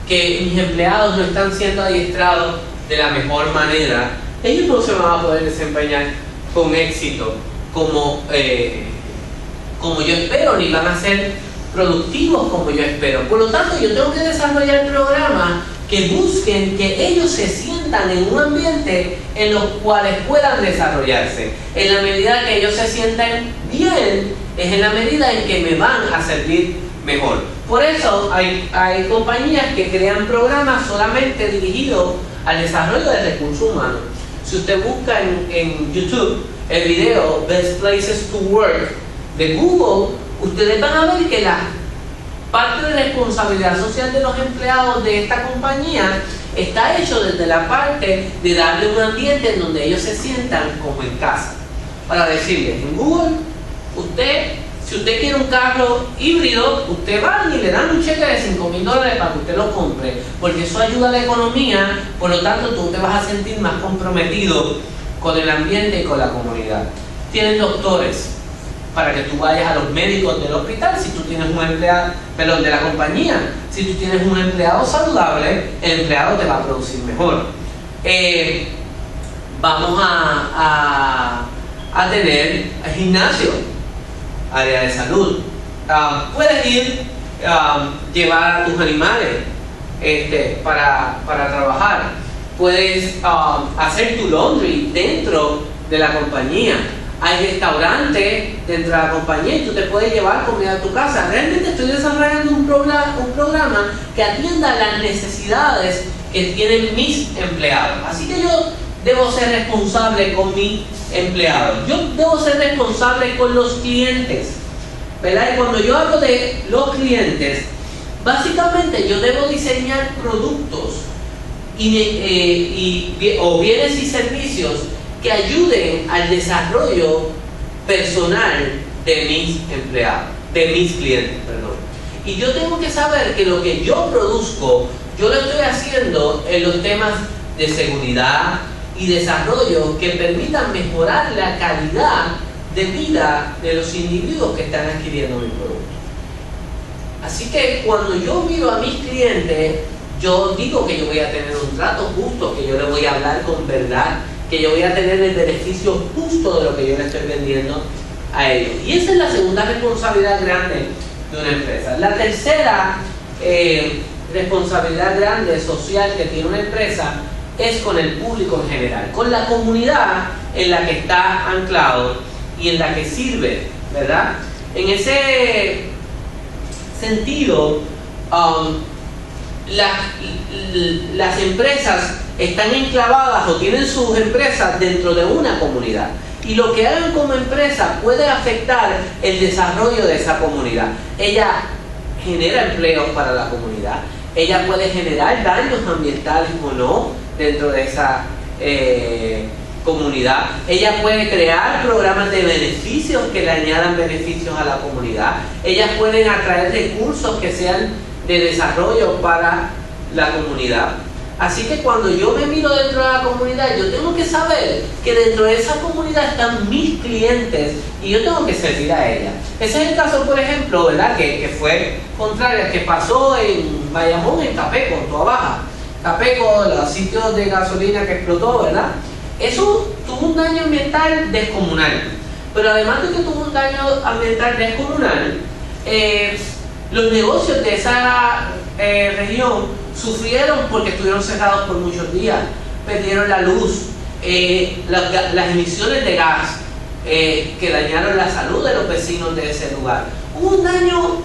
que mis empleados no están siendo adiestrados de la mejor manera, ellos no se van a poder desempeñar con éxito como yo espero, ni van a ser productivos como yo espero. Por lo tanto, yo tengo que desarrollar programas que busquen que ellos se sientan en un ambiente en los cuales puedan desarrollarse. En la medida que ellos se sientan bien, es en la medida en que me van a servir mejor. Por eso hay compañías que crean programas solamente dirigidos al desarrollo de recursos humanos. Si usted busca en YouTube el video Best Places to Work de Google, ustedes van a ver que la parte de responsabilidad social de los empleados de esta compañía está hecho desde la parte de darle un ambiente en donde ellos se sientan como en casa. Para decirles, en Google, si usted quiere un carro híbrido, usted va y le dan un cheque de $5,000 para que usted lo compre, porque eso ayuda a la economía, por lo tanto tú te vas a sentir más comprometido con el ambiente y con la comunidad. Tienen doctores para que tú vayas a los médicos del hospital si tú tienes un empleado, perdón, de la compañía. Si tú tienes un empleado saludable, el empleado te va a producir mejor. Vamos a tener gimnasio, área de salud. Puedes ir llevar a tus animales para trabajar. Puedes hacer tu laundry dentro de la compañía. Hay restaurantes dentro de la compañía y tú te puedes llevar comida a tu casa. Realmente estoy desarrollando un programa que atienda las necesidades que tienen mis empleados. Así que yo debo ser responsable con mis empleados. Yo debo ser responsable con los clientes, ¿verdad? Y cuando yo hablo de los clientes, básicamente yo debo diseñar productos o bienes y servicios que ayuden al desarrollo personal de mis empleados, de mis clientes, perdón. Y yo tengo que saber que lo que yo produzco, yo lo estoy haciendo en los temas de seguridad y desarrollo que permitan mejorar la calidad de vida de los individuos que están adquiriendo mi producto. Así que cuando yo miro a mis clientes, yo digo que yo voy a tener un trato justo, que yo le voy a hablar con verdad, que yo voy a tener el beneficio justo de lo que yo le estoy vendiendo a ellos. Y esa es la segunda responsabilidad grande de una empresa. La tercera responsabilidad grande social que tiene una empresa es con el público en general, con la comunidad en la que está anclado y en la que sirve, ¿verdad? En ese sentido, las empresas están enclavadas o tienen sus empresas dentro de una comunidad, y lo que hagan como empresa puede afectar el desarrollo de esa comunidad. Ella genera empleos para la comunidad, ella puede generar daños ambientales o no dentro de esa comunidad, ella puede crear programas de beneficios que le añadan beneficios a la comunidad, ellas pueden atraer recursos que sean de desarrollo para la comunidad. Así que cuando yo me miro dentro de la comunidad, yo tengo que saber que dentro de esa comunidad están mis clientes y yo tengo que servir a ellas. Ese es el caso, por ejemplo, ¿verdad? Que fue contrario, que pasó en Bayamón, en Capeco, en Toa Baja. Capeco, los sitios de gasolina que explotó, ¿verdad? Eso tuvo un daño ambiental descomunal. Pero además de que tuvo un daño ambiental descomunal, los negocios de esa región sufrieron porque estuvieron cerrados por muchos días, perdieron la luz, las emisiones de gas que dañaron la salud de los vecinos de ese lugar. Hubo un daño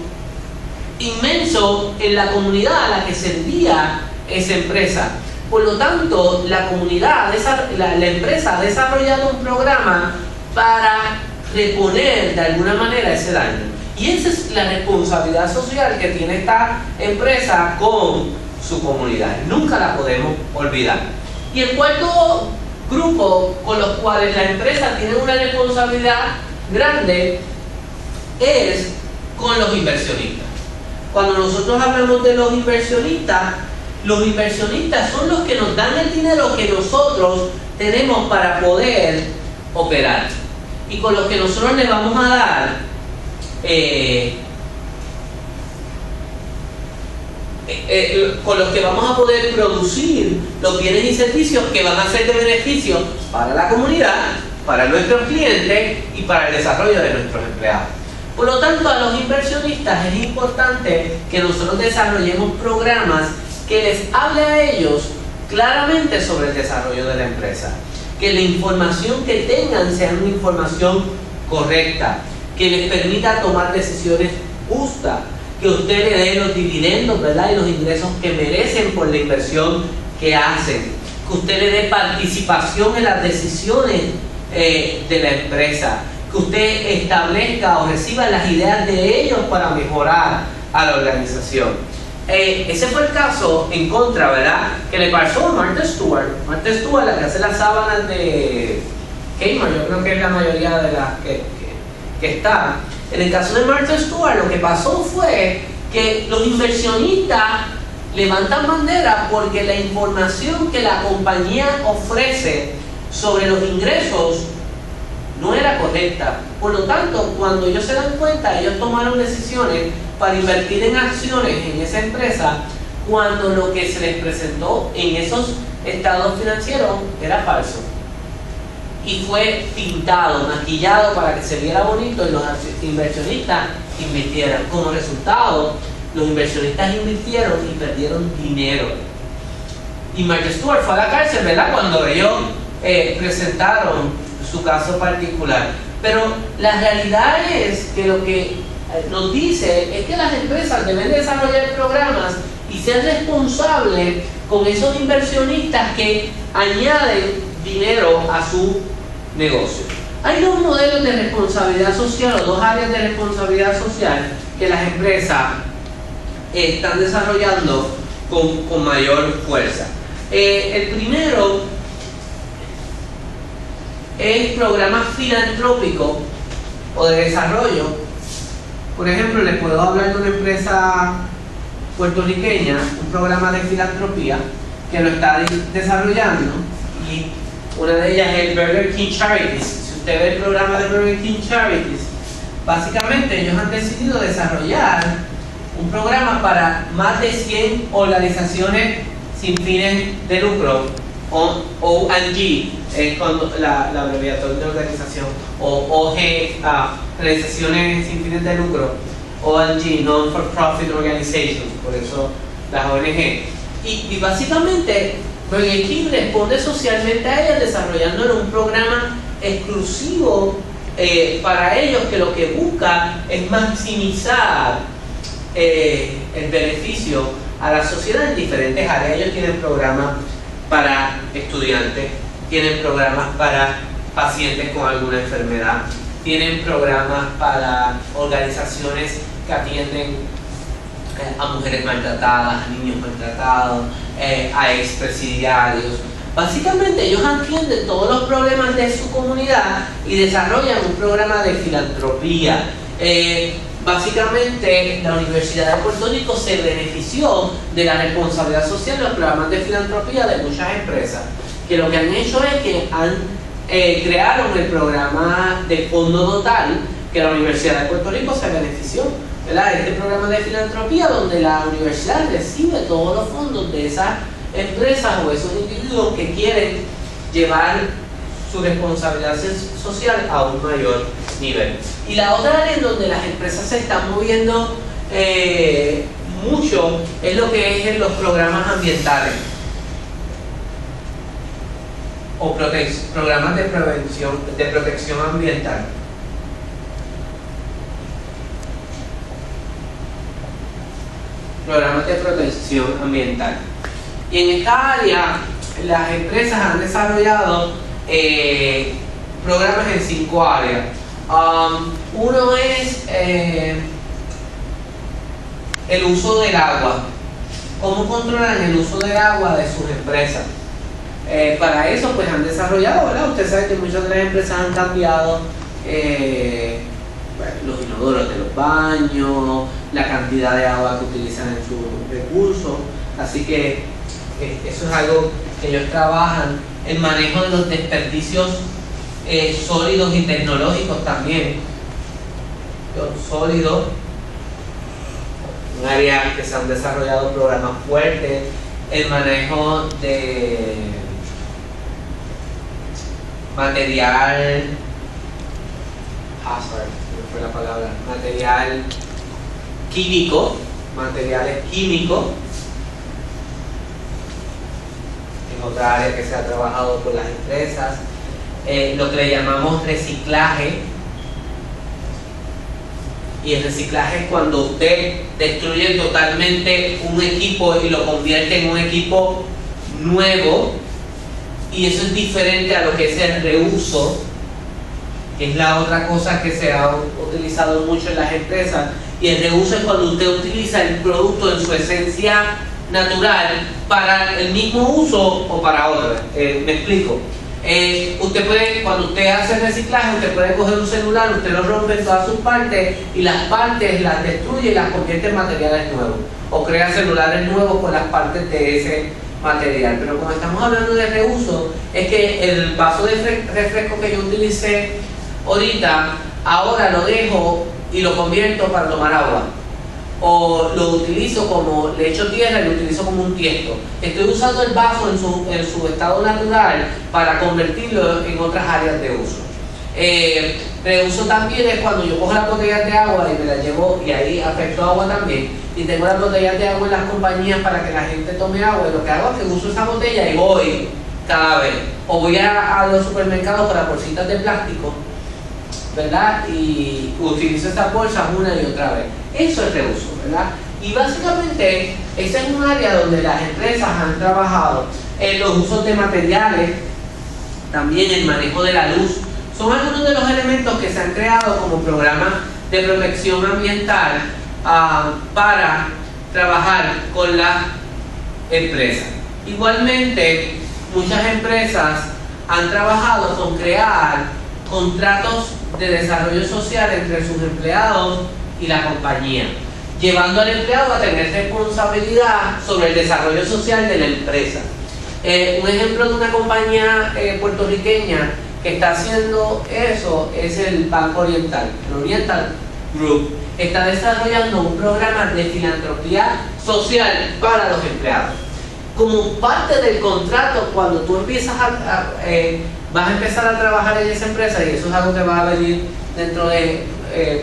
inmenso en la comunidad a la que servía esa empresa. Por lo tanto, la comunidad, la empresa ha desarrollado un programa para reponer de alguna manera ese daño. Y esa es la responsabilidad social que tiene esta empresa con su comunidad. Nunca la podemos olvidar. Y el cuarto grupo con los cuales la empresa tiene una responsabilidad grande es con los inversionistas. Cuando nosotros hablamos de los inversionistas son los que nos dan el dinero que nosotros tenemos para poder operar, y con los que nosotros le vamos a dar con los que vamos a poder producir los bienes y servicios que van a ser de beneficio para la comunidad, para nuestros clientes y para el desarrollo de nuestros empleados. Por lo tanto, a los inversionistas es importante que nosotros desarrollemos programas que les hable a ellos claramente sobre el desarrollo de la empresa, que la información que tengan sea una información correcta, que les permita tomar decisiones justas, que usted le dé los dividendos, ¿verdad?, y los ingresos que merecen por la inversión que hacen, que usted le dé participación en las decisiones de la empresa, que usted establezca o reciba las ideas de ellos para mejorar a la organización. Ese fue el caso en contra, ¿verdad?, que le pasó a Martha Stewart. Martha Stewart, la que hace las sábanas de Kmart, yo creo que es la mayoría de las que está. En el caso de Martha Stewart, lo que pasó fue que los inversionistas levantan bandera porque la información que la compañía ofrece sobre los ingresos no era correcta. Por lo tanto, cuando ellos se dan cuenta, ellos tomaron decisiones para invertir en acciones en esa empresa cuando lo que se les presentó en esos estados financieros era falso. Y fue pintado, maquillado para que se viera bonito y los inversionistas invirtieran. Como resultado, los inversionistas invirtieron y perdieron dinero. Y Martha Stewart fue a la cárcel, ¿verdad?, cuando ellos presentaron su caso particular. Pero la realidad es que lo que nos dice es que las empresas deben desarrollar programas y ser responsables con esos inversionistas que añaden dinero a su negocio. Hay dos modelos de responsabilidad social o dos áreas de responsabilidad social que las empresas están desarrollando con mayor fuerza. El primero es programas filantrópicos o de desarrollo. Por ejemplo, les puedo hablar de una empresa puertorriqueña, un programa de filantropía que lo está desarrollando, y una de ellas es el Burger King Charities. Si usted ve el programa de Burger King Charities, básicamente ellos han decidido desarrollar un programa para más de 100 organizaciones sin fines de lucro, ONG, es cuando la abreviatura de organización, o OG, organizaciones sin fines de lucro, ONG, Non-for-Profit Organizations, por eso las ONG. Y básicamente Burger King responde socialmente a ellas desarrollando un programa exclusivo para ellos, que lo que busca es maximizar el beneficio a la sociedad en diferentes áreas. Ellos tienen programas para estudiantes, tienen programas para pacientes con alguna enfermedad, tienen programas para organizaciones que atienden a mujeres maltratadas, a niños maltratados, a expresidiarios. Básicamente ellos atienden todos los problemas de su comunidad y desarrollan un programa de filantropía. Básicamente la Universidad de Puerto Rico se benefició de la responsabilidad social de los programas de filantropía de muchas empresas, que lo que han hecho es que crearon el programa de fondo total, que la Universidad de Puerto Rico se benefició, ¿verdad?, este programa de filantropía donde la universidad recibe todos los fondos de esas empresas o esos individuos que quieren llevar su responsabilidad social a un mayor nivel. Y la otra área en donde las empresas se están moviendo mucho es lo que es en los programas ambientales o programas de prevención, de protección ambiental. Programas de protección ambiental. Y en esta área las empresas han desarrollado programas en 5 áreas. Uno es el uso del agua. ¿Cómo controlan el uso del agua de sus empresas? Para eso pues han desarrollado, ¿verdad? Usted sabe que muchas de las empresas han cambiado los inodoros de los baños, la cantidad de agua que utilizan en sus recursos. Así que eso es algo que ellos trabajan. El manejo de los desperdicios sólidos y tecnológicos también. Sólidos un área que se han desarrollado programas fuertes, el manejo de material, no fue la palabra, material químico, materiales químicos, en otra área que se ha trabajado con las empresas, lo que le llamamos reciclaje. Y el reciclaje es cuando usted destruye totalmente un equipo y lo convierte en un equipo nuevo, y eso es diferente a lo que es el reuso, que es la otra cosa que se ha utilizado mucho en las empresas. Y el reuso es cuando usted utiliza el producto en su esencia natural para el mismo uso o para otro. Me explico. Usted puede, cuando usted hace reciclaje, usted puede coger un celular, usted lo rompe en todas sus partes y las partes las destruye y las convierte en materiales nuevos, o crea celulares nuevos con las partes de ese material. Pero como estamos hablando de reuso, es que el vaso de refresco que yo utilicé ahorita, ahora lo dejo y lo convierto para tomar agua, o lo utilizo como, le echo tierra y lo utilizo como un tiesto. Estoy usando el vaso en su estado natural para convertirlo en otras áreas de uso. Reuso también es cuando yo cojo las botellas de agua y me las llevo, y ahí afecto agua también, y tengo las botellas de agua en las compañías para que la gente tome agua, y lo que hago es que uso esa botella y voy cada vez, o voy a los supermercados para bolsitas de plástico, ¿verdad? Y utilizo estas bolsas una y otra vez. Eso es reuso, ¿verdad? Y básicamente esa es un área donde las empresas han trabajado en los usos de materiales, también el manejo de la luz. Son algunos de los elementos que se han creado como programas de protección ambiental para trabajar con las empresas. Igualmente, muchas empresas han trabajado con crear contratos de desarrollo social entre sus empleados y la compañía, llevando al empleado a tener responsabilidad sobre el desarrollo social de la empresa. Un ejemplo de una compañía puertorriqueña que está haciendo eso es el Banco Oriental. El Oriental Group está desarrollando un programa de filantropía social para los empleados. Como parte del contrato, cuando tú empiezas vas a empezar a trabajar en esa empresa, y eso es algo que va a venir dentro de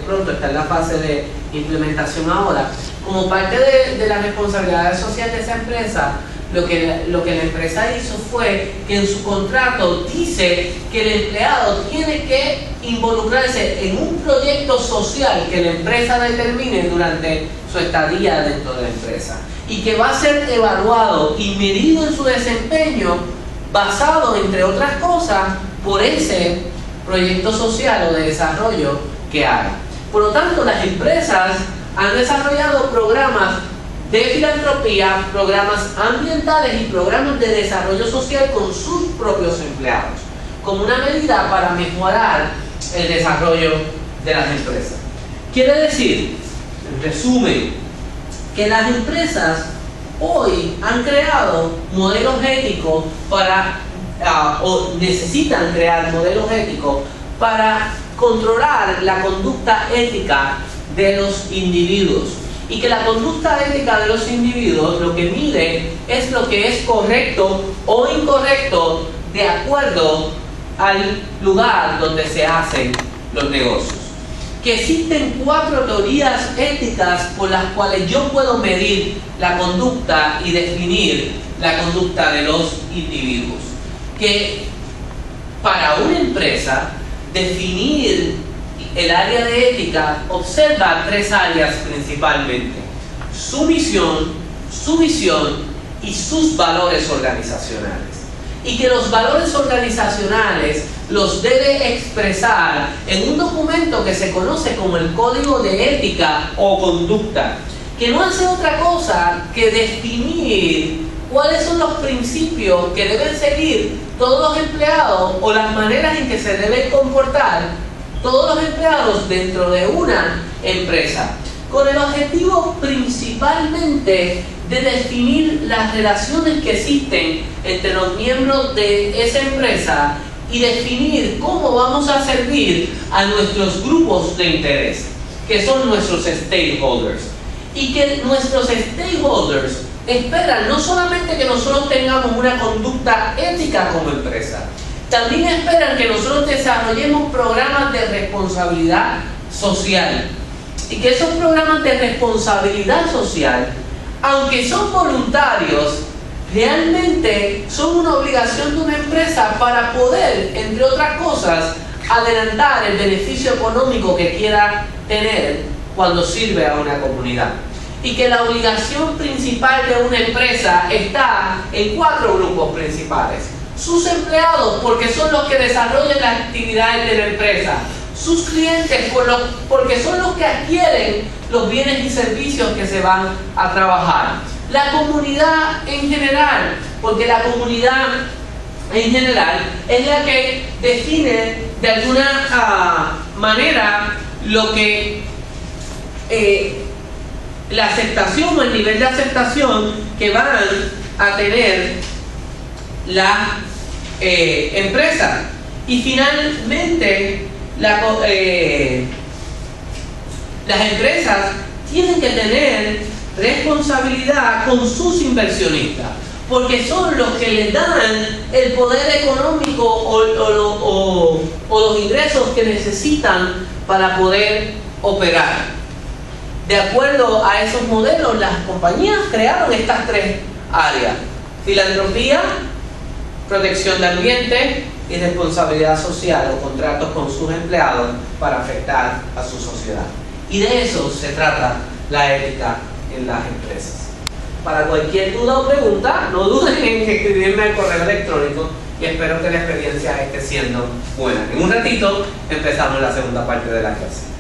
pronto, está en la fase de implementación ahora. Como parte de la responsabilidad social de esa empresa, lo que la empresa hizo fue que en su contrato dice que el empleado tiene que involucrarse en un proyecto social que la empresa determine durante su estadía dentro de la empresa, y que va a ser evaluado y medido en su desempeño basado, entre otras cosas, por ese proyecto social o de desarrollo que haga. Por lo tanto, las empresas han desarrollado programas de filantropía, programas ambientales y programas de desarrollo social con sus propios empleados, como una medida para mejorar el desarrollo de las empresas. Quiere decir, en resumen, que las empresas hoy han creado modelos éticos o necesitan crear modelos éticos para controlar la conducta ética de los individuos, y que la conducta ética de los individuos lo que mide es lo que es correcto o incorrecto de acuerdo al lugar donde se hacen los negocios. Que existen 4 teorías éticas por las cuales yo puedo medir la conducta y definir la conducta de los individuos. Que para una empresa definir el área de ética observa 3 áreas principalmente: su misión, su visión y sus valores organizacionales. Y que los valores organizacionales los debe expresar en un documento que se conoce como el Código de Ética o Conducta, que no hace otra cosa que definir cuáles son los principios que deben seguir todos los empleados, o las maneras en que se deben comportar todos los empleados dentro de una empresa, con el objetivo principalmente de definir las relaciones que existen entre los miembros de esa empresa y definir cómo vamos a servir a nuestros grupos de interés, que son nuestros stakeholders. y que nuestros stakeholders esperan no solamente que nosotros tengamos una conducta ética como empresa, también esperan que nosotros desarrollemos programas de responsabilidad social, y que esos programas de responsabilidad social, aunque son voluntarios, realmente son una obligación de una empresa para poder, entre otras cosas, adelantar el beneficio económico que quiera tener cuando sirve a una comunidad. Y que la obligación principal de una empresa está en 4 grupos principales. Sus empleados, porque son los que desarrollan las actividades de la empresa. Sus clientes, porque son los que adquieren los bienes y servicios que se van a trabajar. La comunidad en general, porque la comunidad en general es la que define de alguna manera lo que la aceptación o el nivel de aceptación que van a tener las empresas. Y finalmente las empresas tienen que tener responsabilidad con sus inversionistas, porque son los que les dan el poder económico o los ingresos que necesitan para poder operar. De acuerdo a esos modelos, las compañías crearon estas 3 áreas: filantropía, protección del ambiente y responsabilidad social o contratos con sus empleados para afectar a su sociedad. Y de eso se trata la ética en las empresas. Para cualquier duda o pregunta, no duden en escribirme al correo electrónico y espero que la experiencia esté siendo buena. En un ratito empezamos la segunda parte de la clase.